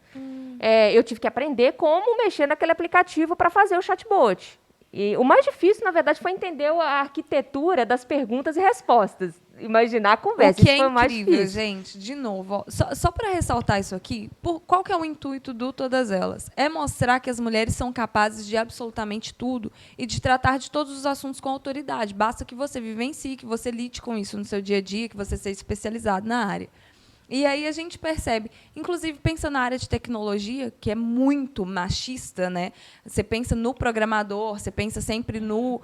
Eu tive que aprender como mexer naquele aplicativo para fazer o chatbot. E o mais difícil, na verdade, foi entender a arquitetura das perguntas e respostas. Imaginar a conversa. O que isso é foi o mais incrível, difícil. gente, de novo, ó, só para ressaltar isso aqui, qual que é o intuito do Todas Elas? É mostrar que as mulheres são capazes de absolutamente tudo e de tratar de todos os assuntos com autoridade. Basta que você vivencie, que você lide com isso no seu dia a dia, que você seja especializado na área. E aí a gente percebe, inclusive pensa na área de tecnologia, que é muito machista, né? Você pensa no programador, você pensa sempre no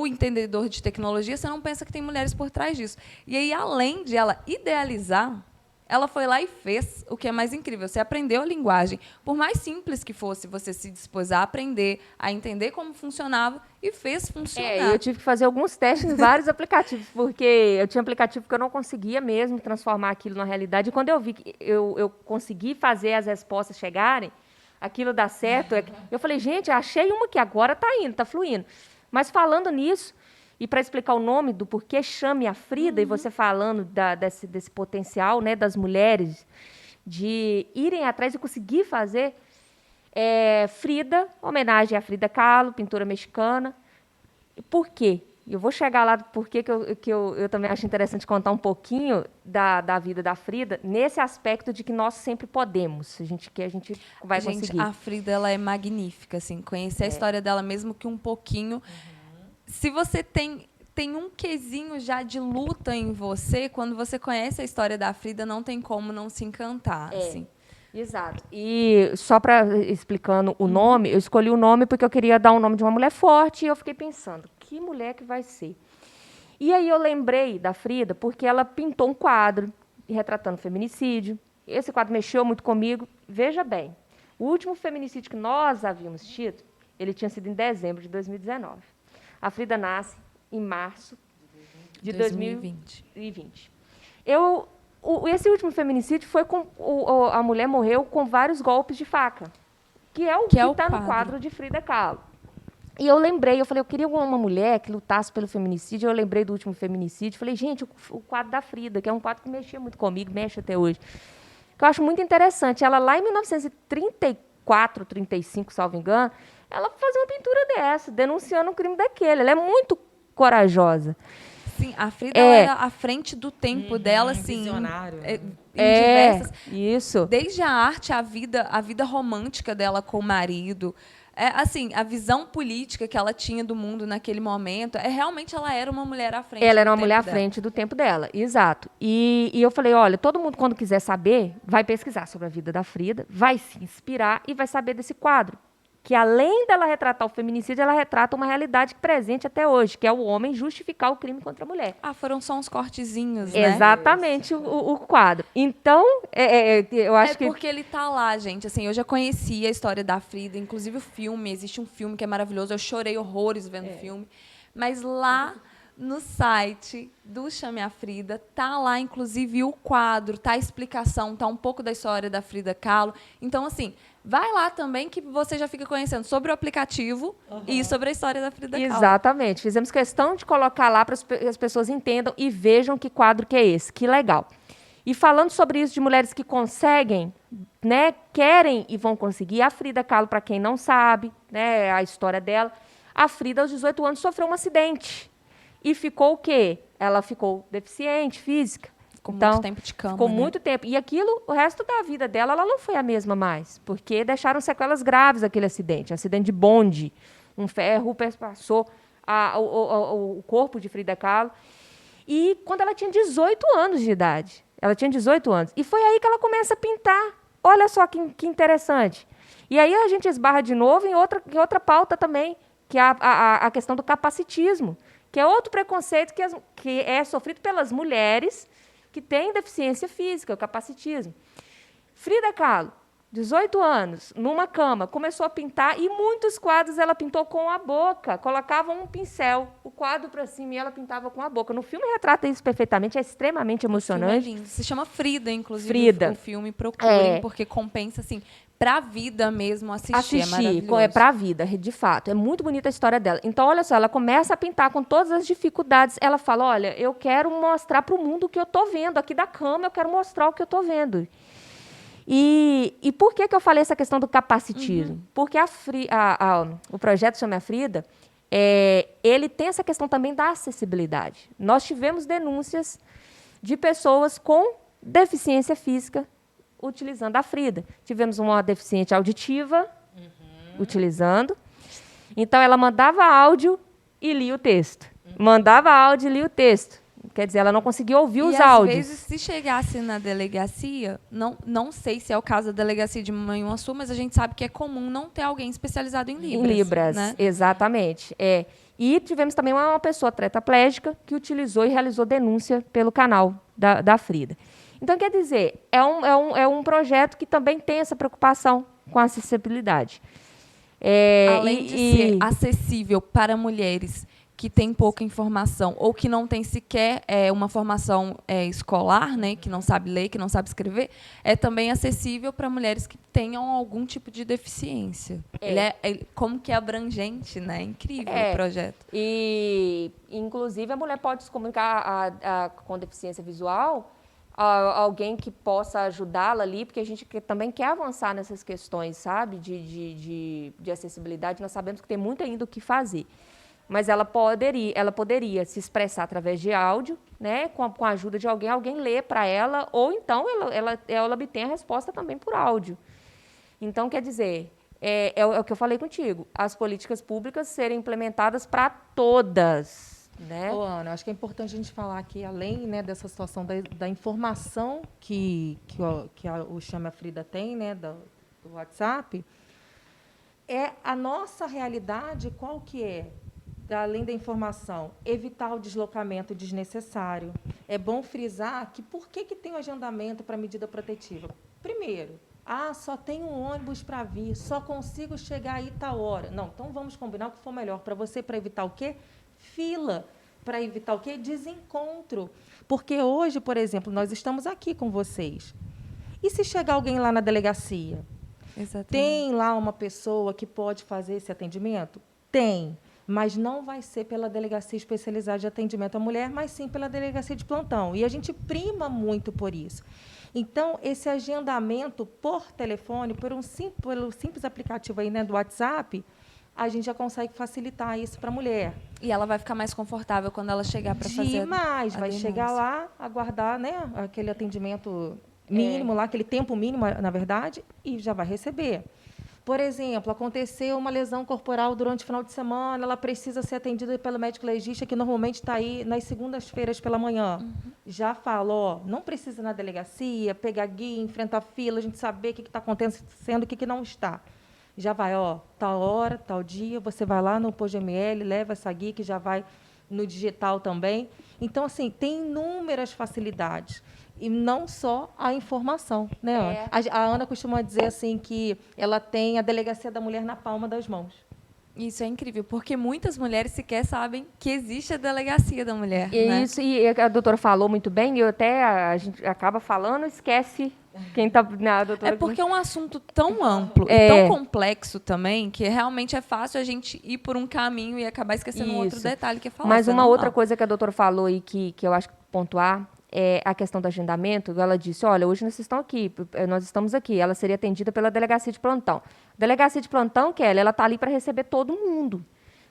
entendedor de tecnologia, você não pensa que tem mulheres por trás disso. E aí, além de ela idealizar, ela foi lá e fez o que é mais incrível. Você aprendeu a linguagem. Por mais simples que fosse, você se dispôs a aprender, a entender como funcionava e fez funcionar. Eu tive que fazer alguns testes em vários aplicativos, porque eu tinha aplicativo que eu não conseguia mesmo transformar aquilo na realidade. E quando eu vi que eu consegui fazer as respostas chegarem, aquilo dá certo, eu falei, gente, achei uma que agora está indo, está fluindo. Mas falando nisso, e para explicar o nome do porquê Chame a Frida, e você falando desse potencial, né, das mulheres de irem atrás e conseguir fazer, Frida, homenagem à Frida Kahlo, pintora mexicana. Por quê? Eu vou chegar lá porque eu também acho interessante contar um pouquinho da vida da Frida, nesse aspecto de que nós sempre podemos. A gente vai conseguir. A Frida, ela é magnífica, assim, conhecer a história dela, mesmo que um pouquinho... se você tem um quesinho já de luta em você, quando você conhece a história da Frida, não tem como não se encantar, assim. Exato. E só para explicando o nome, eu escolhi o nome porque eu queria dar o nome de uma mulher forte e eu fiquei pensando, que mulher que vai ser? E aí eu lembrei da Frida porque ela pintou um quadro retratando feminicídio. Esse quadro mexeu muito comigo. Veja bem, o último feminicídio que nós havíamos tido, ele tinha sido em dezembro de 2019. A Frida nasce em março de 2020. Esse último feminicídio foi com a mulher morreu com vários golpes de faca, que é o que está no quadro de Frida Kahlo. E eu lembrei, eu falei, eu queria uma mulher que lutasse pelo feminicídio. Eu lembrei do último feminicídio, falei, gente, o quadro da Frida, que é um quadro que mexia muito comigo, mexe até hoje, que eu acho muito interessante. Ela lá em 1934, 35, salvo engano, ela fazia uma pintura dessa, denunciando um crime daquele. Ela é muito corajosa. Sim, a Frida ela era à frente do tempo dela, assim. Visionário. Em diversas. Isso. Desde a arte, a vida romântica dela com o marido. Assim, a visão política que ela tinha do mundo naquele momento, realmente ela era uma mulher à frente. Ela era uma mulher à frente do tempo dela, exato. E eu falei, olha, todo mundo quando quiser saber, vai pesquisar sobre a vida da Frida, vai se inspirar e vai saber desse quadro. Que além dela retratar o feminicídio, ela retrata uma realidade presente até hoje, que é o homem justificar o crime contra a mulher. Foram só uns cortezinhos, né? Exatamente o quadro. Então, eu acho que... porque ele tá lá, gente. Assim, eu já conhecia a história da Frida, inclusive o filme. Existe um filme que é maravilhoso. Eu chorei horrores vendo o filme. Mas lá no site do Chame a Frida, tá lá, inclusive, o quadro, tá a explicação, tá um pouco da história da Frida Kahlo. Então, assim, vai lá também que você já fica conhecendo sobre o aplicativo e sobre a história da Frida Kahlo. Exatamente. Fizemos questão de colocar lá para que as pessoas entendam e vejam que quadro que é esse. Que legal. E falando sobre isso de mulheres que conseguem, né, querem e vão conseguir, a Frida Kahlo, para quem não sabe, né, a história dela, a Frida, aos 18 anos, sofreu um acidente. E ficou o quê? Ela ficou deficiente física. Ficou muito tempo de cama. Ficou muito tempo. E aquilo, o resto da vida dela, ela não foi a mesma mais. Porque deixaram sequelas graves aquele acidente. Acidente de bonde. Um ferro passou o corpo de Frida Kahlo. E quando ela tinha 18 anos de idade. Ela tinha 18 anos. E foi aí que ela começa a pintar. Olha só que interessante. E aí a gente esbarra de novo em outra pauta também, que é a questão do capacitismo, que é outro preconceito que é sofrido pelas mulheres que têm deficiência física, o capacitismo. Frida Kahlo, 18 anos, numa cama, começou a pintar e muitos quadros ela pintou com a boca, colocava um pincel, o quadro para cima e ela pintava com a boca. No filme retrata isso perfeitamente, é extremamente emocionante. O filme é lindo. Se chama Frida, inclusive, Frida. O filme, procurem, porque compensa, assim, para a vida mesmo assistir, é maravilhoso. Para a vida, de fato. É muito bonita a história dela. Então, olha só, ela começa a pintar com todas as dificuldades. Ela fala, olha, eu quero mostrar para o mundo o que eu estou vendo. Aqui da cama, eu quero mostrar o que eu estou vendo. E por que eu falei essa questão do capacitismo? Porque o projeto Chame a Frida, ele tem essa questão também da acessibilidade. Nós tivemos denúncias de pessoas com deficiência física utilizando a Frida. Tivemos uma deficiente auditiva utilizando. Então, ela mandava áudio e lia o texto. Mandava áudio e lia o texto. Quer dizer, ela não conseguia ouvir os áudios. Às vezes, se chegasse na delegacia, não sei se é o caso da delegacia de Manhuaçu, mas a gente sabe que é comum não ter alguém especializado em Libras. Em Libras, né? Exatamente. E tivemos também uma pessoa tetraplégica que utilizou e realizou denúncia pelo canal da Frida. Então, quer dizer, é um projeto que também tem essa preocupação com a acessibilidade. Além de ser acessível para mulheres que têm pouca informação ou que não têm sequer uma formação escolar, né, que não sabe ler, que não sabe escrever, é também acessível para mulheres que tenham algum tipo de deficiência. Ele como que é abrangente, né? Incrível o projeto. E, inclusive, a mulher pode se comunicar com deficiência visual, alguém que possa ajudá-la ali, porque a gente também quer avançar nessas questões, sabe, de acessibilidade. Nós sabemos que tem muito ainda o que fazer. Mas ela poderia se expressar através de áudio, né, com a ajuda de alguém lê para ela, ou então ela obtém a resposta também por áudio. Então, quer dizer, é o que eu falei contigo, as políticas públicas serem implementadas para todas, né? Ô, Ana, acho que é importante a gente falar aqui, além, né, dessa situação da informação o Chame a Frida tem, né, do WhatsApp, é a nossa realidade, qual que é? Além da informação, evitar o deslocamento desnecessário. É bom frisar que por que tem o agendamento para medida protetiva? Primeiro, só tem um ônibus para vir, só consigo chegar aí tal hora. Não, então vamos combinar o que for melhor para você, para evitar o quê? Fila. Para evitar o quê? Desencontro. Porque hoje, por exemplo, nós estamos aqui com vocês. E se chegar alguém lá na delegacia? Exatamente. Tem lá uma pessoa que pode fazer esse atendimento? Tem. Mas não vai ser pela delegacia especializada de atendimento à mulher, mas sim pela delegacia de plantão. E a gente prima muito por isso. Então, esse agendamento por telefone, pelo simples aplicativo aí, né, do WhatsApp, a gente já consegue facilitar isso para a mulher. E ela vai ficar mais confortável quando ela chegar para fazer Demais. a Vai denúncia. chegar lá, aguardar, né, aquele atendimento mínimo lá, aquele tempo mínimo, na verdade, e já vai receber. Por exemplo, aconteceu uma lesão corporal durante o final de semana, ela precisa ser atendida pelo médico legista, que normalmente está aí nas segundas-feiras pela manhã. Já fala, não precisa ir na delegacia, pegar guia, enfrentar fila, a gente saber o que está acontecendo, o que não está. Já vai, tal hora, tal dia, você vai lá no POGML, leva essa guia, que já vai no digital também. Então, assim, tem inúmeras facilidades. E não só a informação, né, Ana? A Ana costuma dizer assim que ela tem a delegacia da mulher na palma das mãos. Isso é incrível, porque muitas mulheres sequer sabem que existe a delegacia da mulher. Isso, e a doutora falou muito bem, e a gente acaba falando, esquece quem está na doutora. É porque é um assunto tão amplo e tão complexo também, que realmente é fácil a gente ir por um caminho e acabar esquecendo um outro detalhe que é falar. Mas uma outra coisa que a doutora falou e que eu acho que pontuar é a questão do agendamento. Ela disse, olha, hoje nós estamos aqui, ela seria atendida pela delegacia de plantão. A delegacia de plantão, Kelly, ela está ali para receber todo mundo.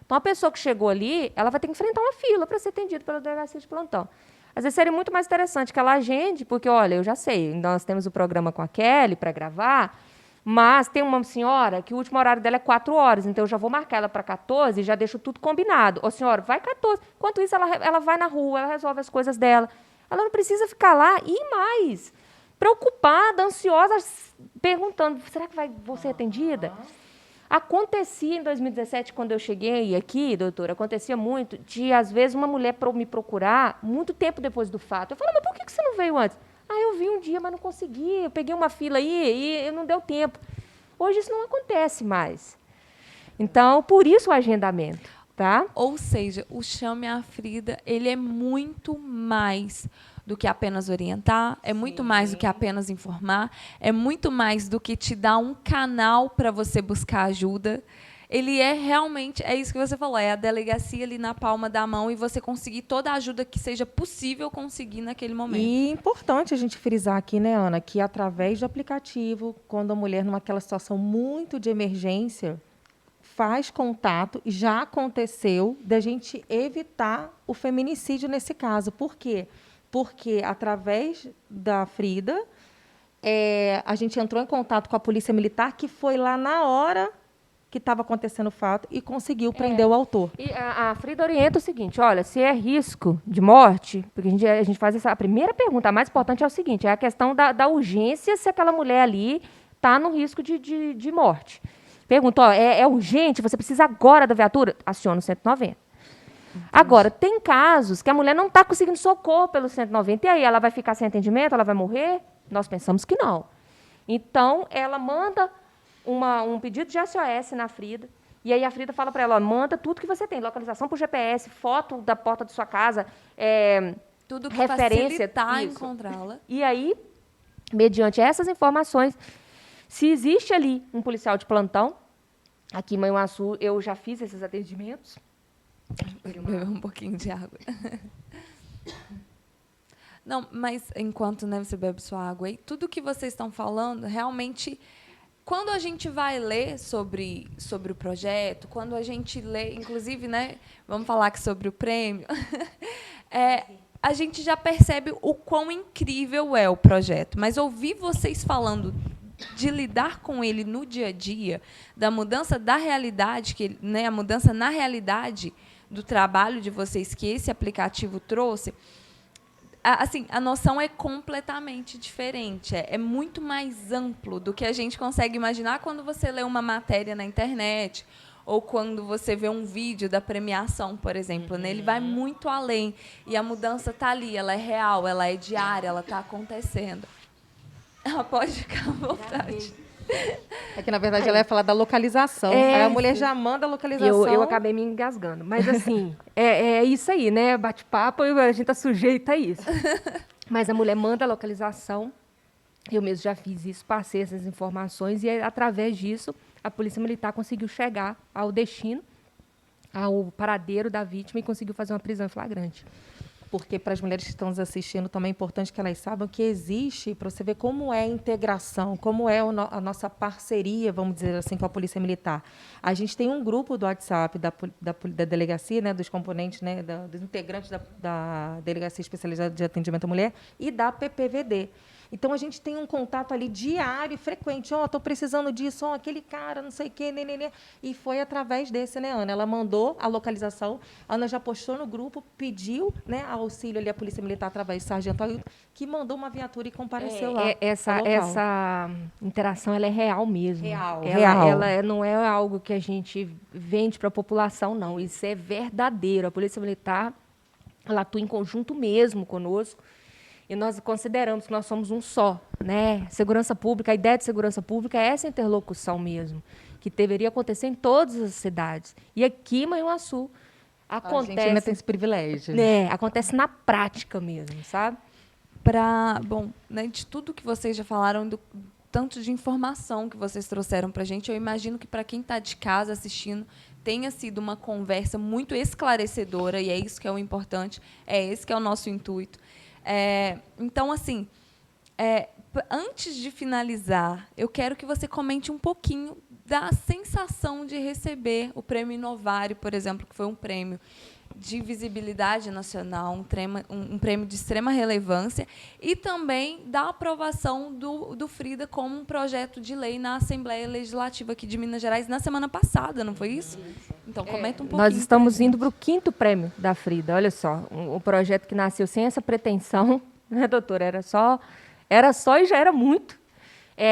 Então, a pessoa que chegou ali, ela vai ter que enfrentar uma fila para ser atendida pela delegacia de plantão. Às vezes seria muito mais interessante que ela agende, porque, olha, eu já sei, nós temos o programa com a Kelly para gravar, mas tem uma senhora que o último horário dela é 4 horas, então eu já vou marcar ela para 14 e já deixo tudo combinado. Ô, senhora, vai 14. Enquanto isso, ela vai na rua, ela resolve as coisas dela. Ela não precisa ficar lá e mais, preocupada, ansiosa, perguntando, será que vou ser atendida? Acontecia em 2017, quando eu cheguei aqui, doutora, acontecia muito de, às vezes, uma mulher me procurar muito tempo depois do fato. Eu falava, mas por que você não veio antes? Eu vi um dia, mas não consegui, eu peguei uma fila aí e não deu tempo. Hoje isso não acontece mais. Então, por isso o agendamento. Tá? Ou seja, o Chame a Frida, ele é muito mais do que apenas orientar, é muito mais do que apenas informar, é muito mais do que te dar um canal para você buscar ajuda. Ele é realmente, é isso que você falou, é a delegacia ali na palma da mão e você conseguir toda a ajuda que seja possível conseguir naquele momento. E é importante a gente frisar aqui, né, Ana, que através do aplicativo, quando a mulher numa situação muito de emergência, faz contato, e já aconteceu, da gente evitar o feminicídio nesse caso. Por quê? Porque, através da Frida, a gente entrou em contato com a Polícia Militar, que foi lá na hora que estava acontecendo o fato e conseguiu prender o autor. E a Frida orienta o seguinte, olha, se é risco de morte, porque a gente faz a primeira pergunta, a mais importante é o seguinte, é a questão da urgência, se aquela mulher ali está no risco de morte. Pergunta, é urgente, você precisa agora da viatura? Aciona o 190. Entendi. Agora, tem casos que a mulher não está conseguindo socorro pelo 190, e aí ela vai ficar sem atendimento, ela vai morrer? Nós pensamos que não. Então, ela manda um pedido de SOS na Frida, e aí a Frida fala para ela, manda tudo que você tem, localização por GPS, foto da porta da sua casa, tudo que referência, facilitar encontrá-la. E aí, mediante essas informações, se existe ali um policial de plantão, aqui em Manhuaçu eu já fiz esses atendimentos. Beber um pouquinho de água. Não, mas enquanto você bebe sua água aí, tudo que vocês estão falando, realmente, quando a gente vai ler sobre o projeto, quando a gente lê, inclusive, vamos falar aqui sobre o prêmio, a gente já percebe o quão incrível é o projeto. Mas ouvir vocês falando de lidar com ele no dia a dia, da mudança da realidade, né, a mudança na realidade do trabalho de vocês que esse aplicativo trouxe, assim, a noção é completamente diferente. É muito mais amplo do que a gente consegue imaginar quando você lê uma matéria na internet ou quando você vê um vídeo da premiação, por exemplo. Né? Ele vai muito além. E a mudança está ali, ela é real, ela é diária, ela está acontecendo. Ela pode ficar à vontade. É que, na verdade, ela ia falar da localização. Aí a mulher já manda a localização. Eu acabei me engasgando. Mas, assim, é isso aí, né? Bate-papo e a gente está sujeita a isso. Mas a mulher manda a localização. Eu mesmo já fiz isso, passei essas informações. E, através disso, a Polícia Militar conseguiu chegar ao destino, ao paradeiro da vítima e conseguiu fazer uma prisão em flagrante. Porque para as mulheres que estão nos assistindo também é importante que elas saibam que existe, para você ver como é a integração, como é a nossa parceria, vamos dizer assim, com a Polícia Militar. A gente tem um grupo do WhatsApp da delegacia, né, dos componentes, né, dos integrantes da Delegacia Especializada de Atendimento à Mulher e da PPVD. Então, a gente tem um contato ali diário, frequente. Estou precisando disso, aquele cara, não sei o quê, nenê. E foi através desse, né, Ana? Ela mandou a localização, a Ana já postou no grupo, pediu, né, auxílio ali à Polícia Militar através do sargento Ailton, que mandou uma viatura e compareceu lá. Essa interação ela é real mesmo. Real. Ela não é algo que a gente vende para a população, não. Isso é verdadeiro. A Polícia Militar ela atua em conjunto mesmo conosco. E nós consideramos que nós somos um só, né? Segurança pública, a ideia de segurança pública é essa interlocução mesmo, que deveria acontecer em todas as cidades. E aqui em Manhuaçu acontece. A gente ainda tem esse privilégio. Né? Acontece na prática mesmo, sabe? Bom, né, de tudo que vocês já falaram, do tanto de informação que vocês trouxeram para a gente, eu imagino que para quem está de casa assistindo tenha sido uma conversa muito esclarecedora, e é isso que é o importante, é esse que é o nosso intuito. Então, assim, antes de finalizar, eu quero que você comente um pouquinho da sensação de receber o Prêmio Inovário, por exemplo, que foi um prêmio de visibilidade nacional, um prêmio de extrema relevância, e também da aprovação do Frida como um projeto de lei na Assembleia Legislativa aqui de Minas Gerais na semana passada, não foi isso? Então, comenta um pouquinho. Nós estamos indo para o 5º prêmio da Frida. Olha só, um projeto que nasceu sem essa pretensão, né, doutora? Era só e já era muito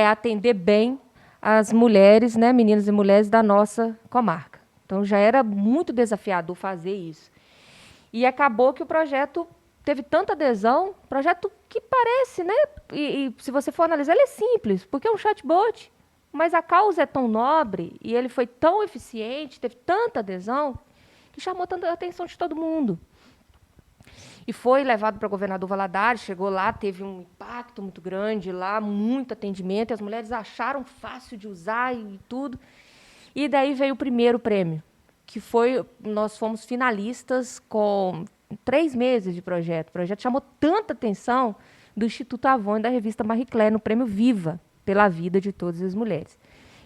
atender bem as mulheres, né, meninas e mulheres da nossa comarca. Então, já era muito desafiador fazer isso. E acabou que o projeto teve tanta adesão, projeto que parece, né? E se você for analisar, ele é simples, porque é um chatbot, mas a causa é tão nobre e ele foi tão eficiente, teve tanta adesão, que chamou tanta atenção de todo mundo. E foi levado para o governador Valadares, chegou lá, teve um impacto muito grande lá, muito atendimento, e as mulheres acharam fácil de usar e tudo. E daí veio o primeiro prêmio, que foi, nós fomos finalistas com 3 meses de projeto. O projeto chamou tanta atenção do Instituto Avon e da revista Marie Claire, no prêmio Viva, pela vida de todas as mulheres,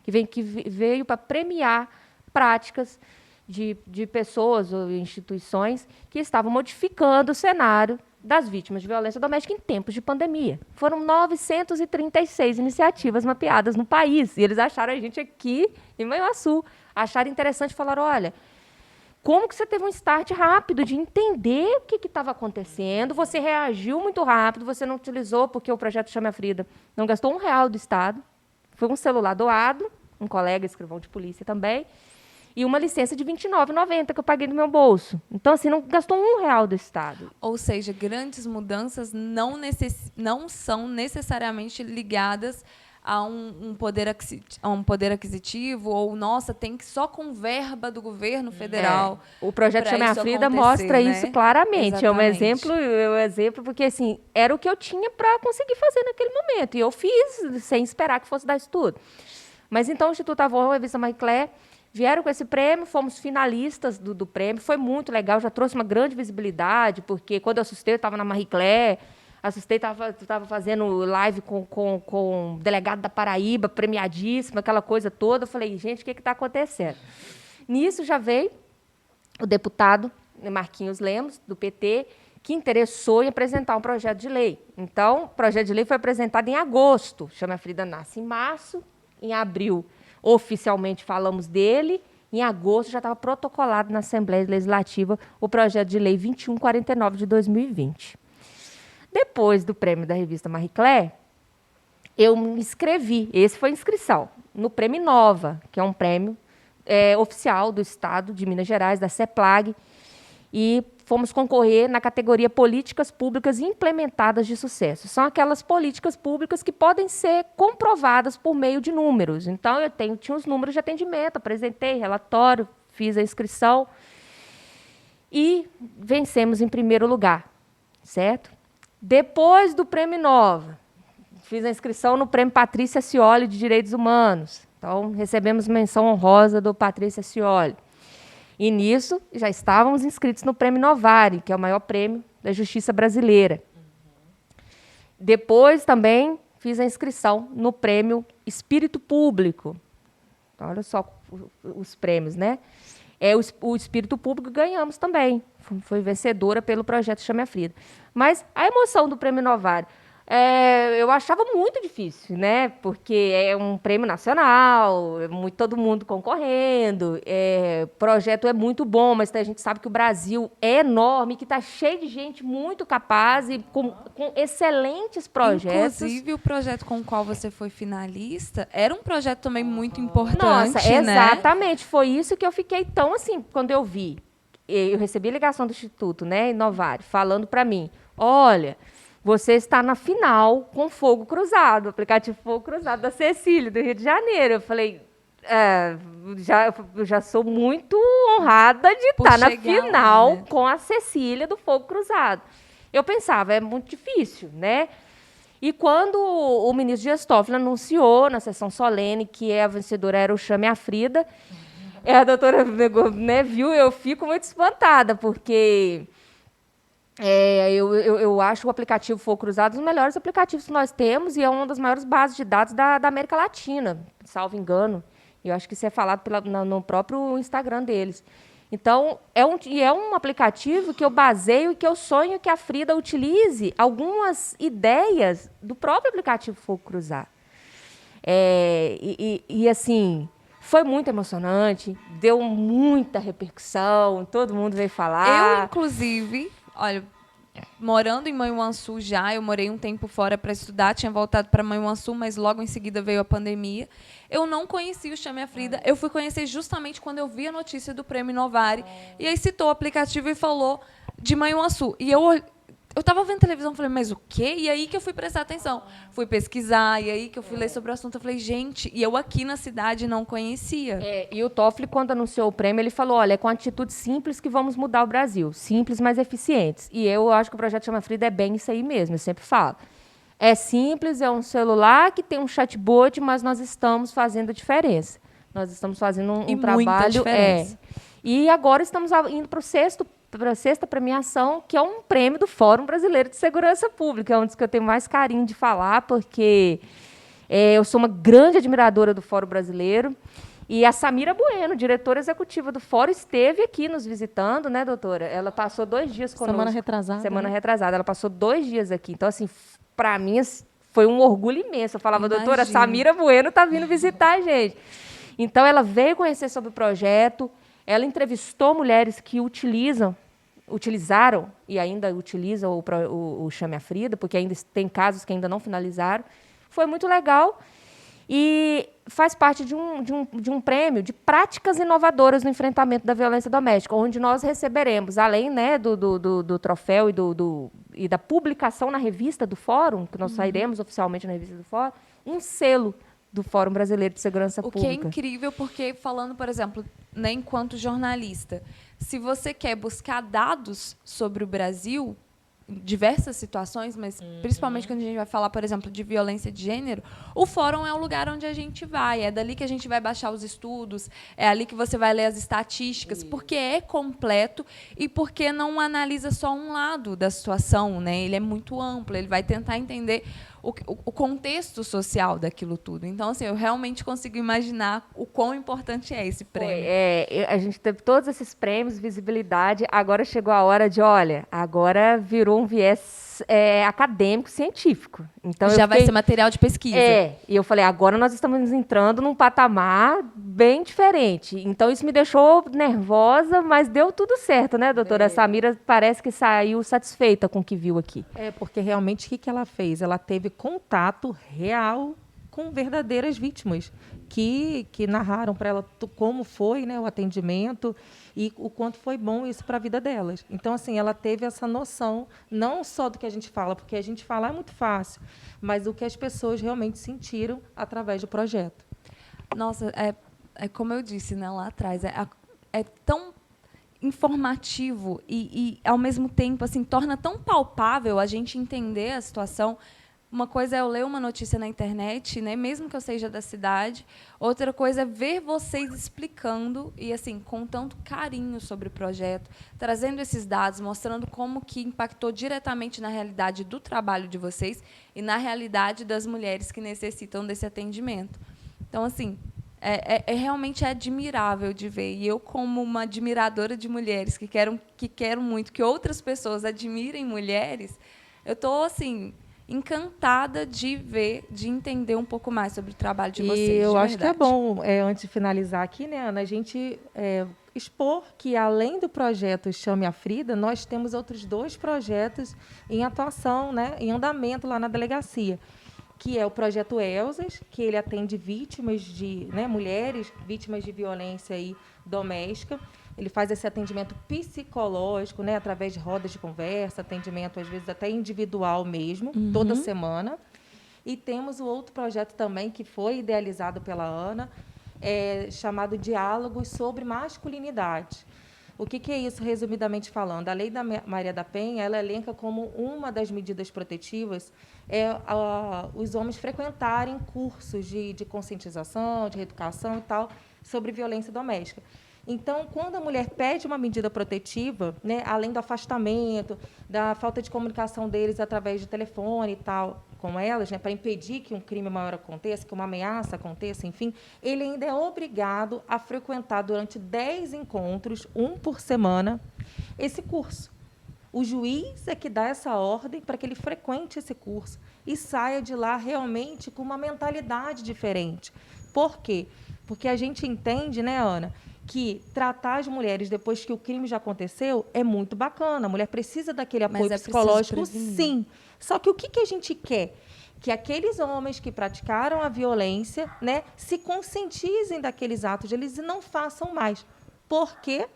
que veio para premiar práticas de pessoas ou instituições que estavam modificando o cenário das vítimas de violência doméstica em tempos de pandemia. Foram 936 iniciativas mapeadas no país, e eles acharam a gente aqui em Manhuaçu, acharam interessante, falaram, olha, como que você teve um start rápido de entender o que estava acontecendo, você reagiu muito rápido, você não utilizou, porque o projeto Chame a Frida não gastou R$1 do Estado, foi um celular doado, um colega escrivão de polícia também, e uma licença de R$29,90 que eu paguei do meu bolso. Então, assim, não gastou R$1 do Estado. Ou seja, grandes mudanças não são necessariamente ligadas a um poder aquisitivo, ou, nossa, tem que só com verba do governo federal. O projeto Chame a Frida mostra, né, isso claramente. Exatamente. É um exemplo, porque assim, era o que eu tinha para conseguir fazer naquele momento. E eu fiz sem esperar que fosse dar isso tudo. Mas então o Instituto Avon e a revista Marie Claire vieram com esse prêmio, fomos finalistas do prêmio, foi muito legal, já trouxe uma grande visibilidade, porque quando eu assustei, eu estava na Marie Claire, estava fazendo live com o delegado da Paraíba, premiadíssimo, aquela coisa toda. Eu falei, gente, o que está acontecendo? Nisso já veio o deputado Marquinhos Lemos, do PT, que interessou em apresentar um projeto de lei. Então, o projeto de lei foi apresentado em agosto. Chame Afrida nasce em março, em abril, oficialmente falamos dele, em agosto já estava protocolado na Assembleia Legislativa o projeto de lei 2149 de 2020. Depois do prêmio da revista Marie Claire, eu me inscrevi, esse foi a inscrição, no Prêmio Nova, que é um prêmio oficial do Estado de Minas Gerais, da CEPLAG, e fomos concorrer na categoria Políticas Públicas Implementadas de Sucesso. São aquelas políticas públicas que podem ser comprovadas por meio de números. Então, tinha os números de atendimento, apresentei relatório, fiz a inscrição e vencemos em primeiro lugar, certo? Depois do Prêmio Nova, fiz a inscrição no Prêmio Patrícia Scioli de Direitos Humanos. Então, recebemos menção honrosa do Patrícia Scioli. E, nisso, já estávamos inscritos no Prêmio Novari, que é o maior prêmio da justiça brasileira. Depois, também, fiz a inscrição no Prêmio Espírito Público. Então, olha só os prêmios, né? O Espírito Público ganhamos também. Foi vencedora pelo projeto Chame Afrida. Mas a emoção do Prêmio Novari, eu achava muito difícil, né? Porque é um prêmio nacional, todo mundo concorrendo, o projeto é muito bom, mas a gente sabe que o Brasil é enorme, que está cheio de gente muito capaz e com excelentes projetos. Inclusive, o projeto com o qual você foi finalista era um projeto também muito importante. Nossa, né? Exatamente. Foi isso que eu fiquei tão assim, quando eu vi. Eu recebi a ligação do Instituto, né, Inovari, falando para mim, olha, você está na final com Fogo Cruzado, o aplicativo Fogo Cruzado da Cecília, do Rio de Janeiro. Eu falei, já sou muito honrada de estar na final lá, né? Com a Cecília do Fogo Cruzado. Eu pensava, é muito difícil, né? E quando o ministro Dias Toffoli anunciou na sessão solene que a vencedora era o Chame Afrida, a doutora, né, viu, eu fico muito espantada, porque eu acho o aplicativo Fogo Cruzado um dos melhores aplicativos que nós temos e é uma das maiores bases de dados da América Latina, salvo engano. Eu acho que isso é falado no próprio Instagram deles. Então, é um aplicativo que eu baseio e que eu sonho que a Frida utilize algumas ideias do próprio aplicativo Fogo Cruzado. Assim, foi muito emocionante, deu muita repercussão, todo mundo veio falar. Eu, inclusive, olha, morando em Manhuaçu eu morei um tempo fora para estudar, tinha voltado para Manhuaçu, mas logo em seguida veio a pandemia. Eu não conhecia o Chame Afrida, eu fui conhecer justamente quando eu vi a notícia do Prêmio Novari, e aí citou o aplicativo e falou de Manhuaçu. E eu estava vendo televisão, falei, mas o quê? E aí que eu fui prestar atenção. Fui pesquisar, e aí que eu fui ler sobre o assunto. Eu falei, gente, e eu aqui na cidade não conhecia. E o Toffoli, quando anunciou o prêmio, ele falou, olha, é com atitudes simples que vamos mudar o Brasil. Simples, mas eficientes. E eu acho que o projeto Chame Afrida é bem isso aí mesmo, eu sempre falo. É simples, é um celular que tem um chatbot, mas nós estamos fazendo a diferença. Nós estamos fazendo um trabalho. Diferença. E agora estamos indo para a sexta premiação, que é um prêmio do Fórum Brasileiro de Segurança Pública, é um dos que eu tenho mais carinho de falar, porque eu sou uma grande admiradora do Fórum Brasileiro. E a Samira Bueno, diretora executiva do Fórum, esteve aqui nos visitando, né, doutora? Ela passou 2 dias conosco. Semana retrasada. Ela passou 2 dias aqui. Então, assim, para mim, foi um orgulho imenso. Eu falava, doutora, Samira Bueno está vindo visitar a gente. Então, ela veio conhecer sobre o projeto, ela entrevistou mulheres que utilizaram e ainda utilizam o Chame Afrida, porque ainda tem casos que ainda não finalizaram. Foi muito legal e faz parte de um prêmio de práticas inovadoras no enfrentamento da violência doméstica, onde nós receberemos, além, né, do troféu e da publicação na revista do Fórum, que nós sairemos oficialmente na revista do Fórum, um selo do Fórum Brasileiro de Segurança Pública. O que é incrível, porque falando, por exemplo, né, enquanto jornalista, se você quer buscar dados sobre o Brasil, diversas situações, mas principalmente quando a gente vai falar, por exemplo, de violência de gênero, o fórum é o lugar onde a gente vai, é dali que a gente vai baixar os estudos, é ali que você vai ler as estatísticas, porque é completo e porque não analisa só um lado da situação, né? Ele é muito amplo, ele vai tentar entender o contexto social daquilo tudo. Então, assim, eu realmente consigo imaginar o quão importante é esse prêmio. A gente teve todos esses prêmios, visibilidade, agora chegou a hora de, olha, agora virou um viés acadêmico, científico. Então, Já vai ser material de pesquisa. E eu falei, agora nós estamos entrando num patamar bem diferente. Então, isso me deixou nervosa, mas deu tudo certo, né, doutora? A Samira parece que saiu satisfeita com o que viu aqui. Porque realmente o que ela fez? Ela teve contato real com verdadeiras vítimas que narraram para ela como foi, né, o atendimento e o quanto foi bom isso para a vida delas. Então, assim, ela teve essa noção, não só do que a gente fala, porque a gente falar é muito fácil, mas o que as pessoas realmente sentiram através do projeto. Nossa, é como eu disse, né, lá atrás, é tão informativo e, ao mesmo tempo, assim, torna tão palpável a gente entender a situação. Uma coisa é eu ler uma notícia na internet, né, mesmo que eu seja da cidade. Outra coisa é ver vocês explicando e, assim, com tanto carinho sobre o projeto, trazendo esses dados, mostrando como que impactou diretamente na realidade do trabalho de vocês e na realidade das mulheres que necessitam desse atendimento. Então, assim, realmente admirável de ver. E eu, como uma admiradora de mulheres, que quero muito que outras pessoas admirem mulheres, eu estou, assim, encantada de ver, de entender um pouco mais sobre o trabalho de vocês. E eu acho que é bom, antes de finalizar aqui, né, Ana, a gente expor que, além do projeto Chame a Frida, nós temos outros 2 projetos em atuação, né, em andamento lá na delegacia, que é o projeto Elzas, que ele atende vítimas de, né, mulheres vítimas de violência aí doméstica. Ele faz esse atendimento psicológico, né, através de rodas de conversa, atendimento, às vezes, até individual mesmo, toda semana. E temos o outro projeto também, que foi idealizado pela Ana, chamado Diálogos sobre Masculinidade. O que é isso, resumidamente falando? A Lei da Maria da Penha, ela elenca como uma das medidas protetivas os homens frequentarem cursos de conscientização, de reeducação e tal, sobre violência doméstica. Então, quando a mulher pede uma medida protetiva, né, além do afastamento, da falta de comunicação deles através de telefone e tal, com elas, né, para impedir que um crime maior aconteça, que uma ameaça aconteça, enfim, ele ainda é obrigado a frequentar durante 10 encontros, 1 por semana, esse curso. O juiz é que dá essa ordem para que ele frequente esse curso e saia de lá realmente com uma mentalidade diferente. Por quê? Porque a gente entende, né, Ana, que tratar as mulheres depois que o crime já aconteceu é muito bacana. A mulher precisa daquele apoio psicológico, sim. Só que o que a gente quer? Que aqueles homens que praticaram a violência, né, se conscientizem daqueles atos deles e não façam mais. Por quê?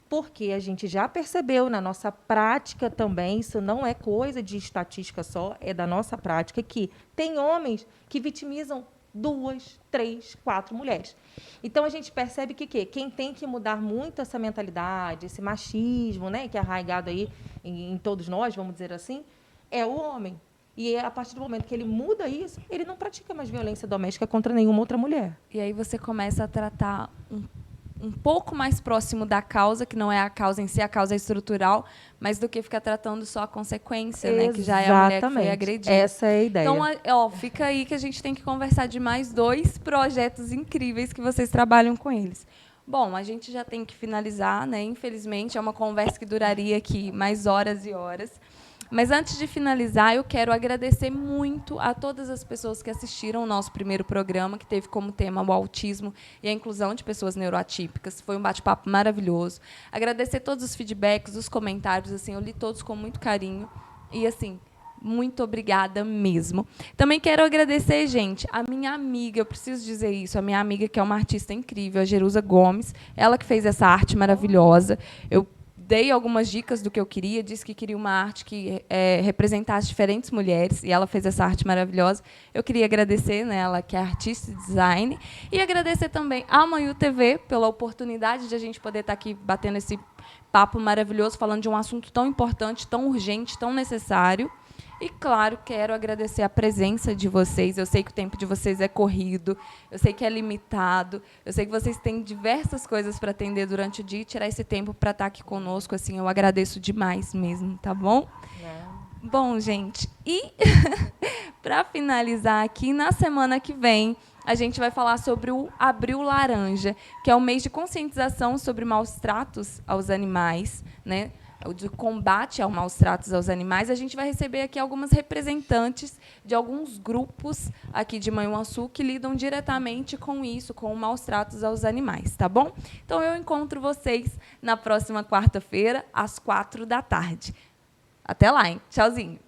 Porque a gente já percebeu na nossa prática também, isso não é coisa de estatística só, é da nossa prática, que tem homens que vitimizam 2, 3, 4 mulheres. Então, a gente percebe que quem tem que mudar muito essa mentalidade, esse machismo, né, que é arraigado aí em todos nós, vamos dizer assim, é o homem. E a partir do momento que ele muda isso, ele não pratica mais violência doméstica contra nenhuma outra mulher. E aí você começa a tratar um pouco mais próximo da causa, que não é a causa em si, a causa é estrutural, mas do que ficar tratando só a consequência, né, que já é a mulher que foi agredida. Essa é a ideia. Então, fica aí que a gente tem que conversar de mais 2 projetos incríveis que vocês trabalham com eles. Bom, a gente já tem que finalizar, né? Infelizmente, é uma conversa que duraria aqui mais horas e horas. Mas, antes de finalizar, eu quero agradecer muito a todas as pessoas que assistiram o nosso primeiro programa, que teve como tema o autismo e a inclusão de pessoas neuroatípicas. Foi um bate-papo maravilhoso. Agradecer todos os feedbacks, os comentários, assim, eu li todos com muito carinho. E, assim, muito obrigada mesmo. Também quero agradecer, gente, a minha amiga, eu preciso dizer isso, a minha amiga, que é uma artista incrível, a Jerusa Gomes, ela que fez essa arte maravilhosa. Eu dei algumas dicas do que eu queria, disse que queria uma arte que representasse diferentes mulheres, e ela fez essa arte maravilhosa. Eu queria agradecer, né, ela que é artista e design, e agradecer também a Manhu TV pela oportunidade de a gente poder estar aqui batendo esse papo maravilhoso, falando de um assunto tão importante, tão urgente, tão necessário. E, claro, quero agradecer a presença de vocês. Eu sei que o tempo de vocês é corrido, eu sei que é limitado, eu sei que vocês têm diversas coisas para atender durante o dia, e tirar esse tempo para estar aqui conosco, assim, eu agradeço demais mesmo, tá bom? Bom, gente, e para finalizar aqui, na semana que vem, a gente vai falar sobre o Abril Laranja, que é o mês de conscientização sobre maus tratos aos animais, né? De combate aos maus tratos aos animais. A gente vai receber aqui algumas representantes de alguns grupos aqui de Manhuaçu que lidam diretamente com isso, com maus tratos aos animais, tá bom? Então, eu encontro vocês na próxima quarta-feira, às 4 da tarde. Até lá, hein? Tchauzinho!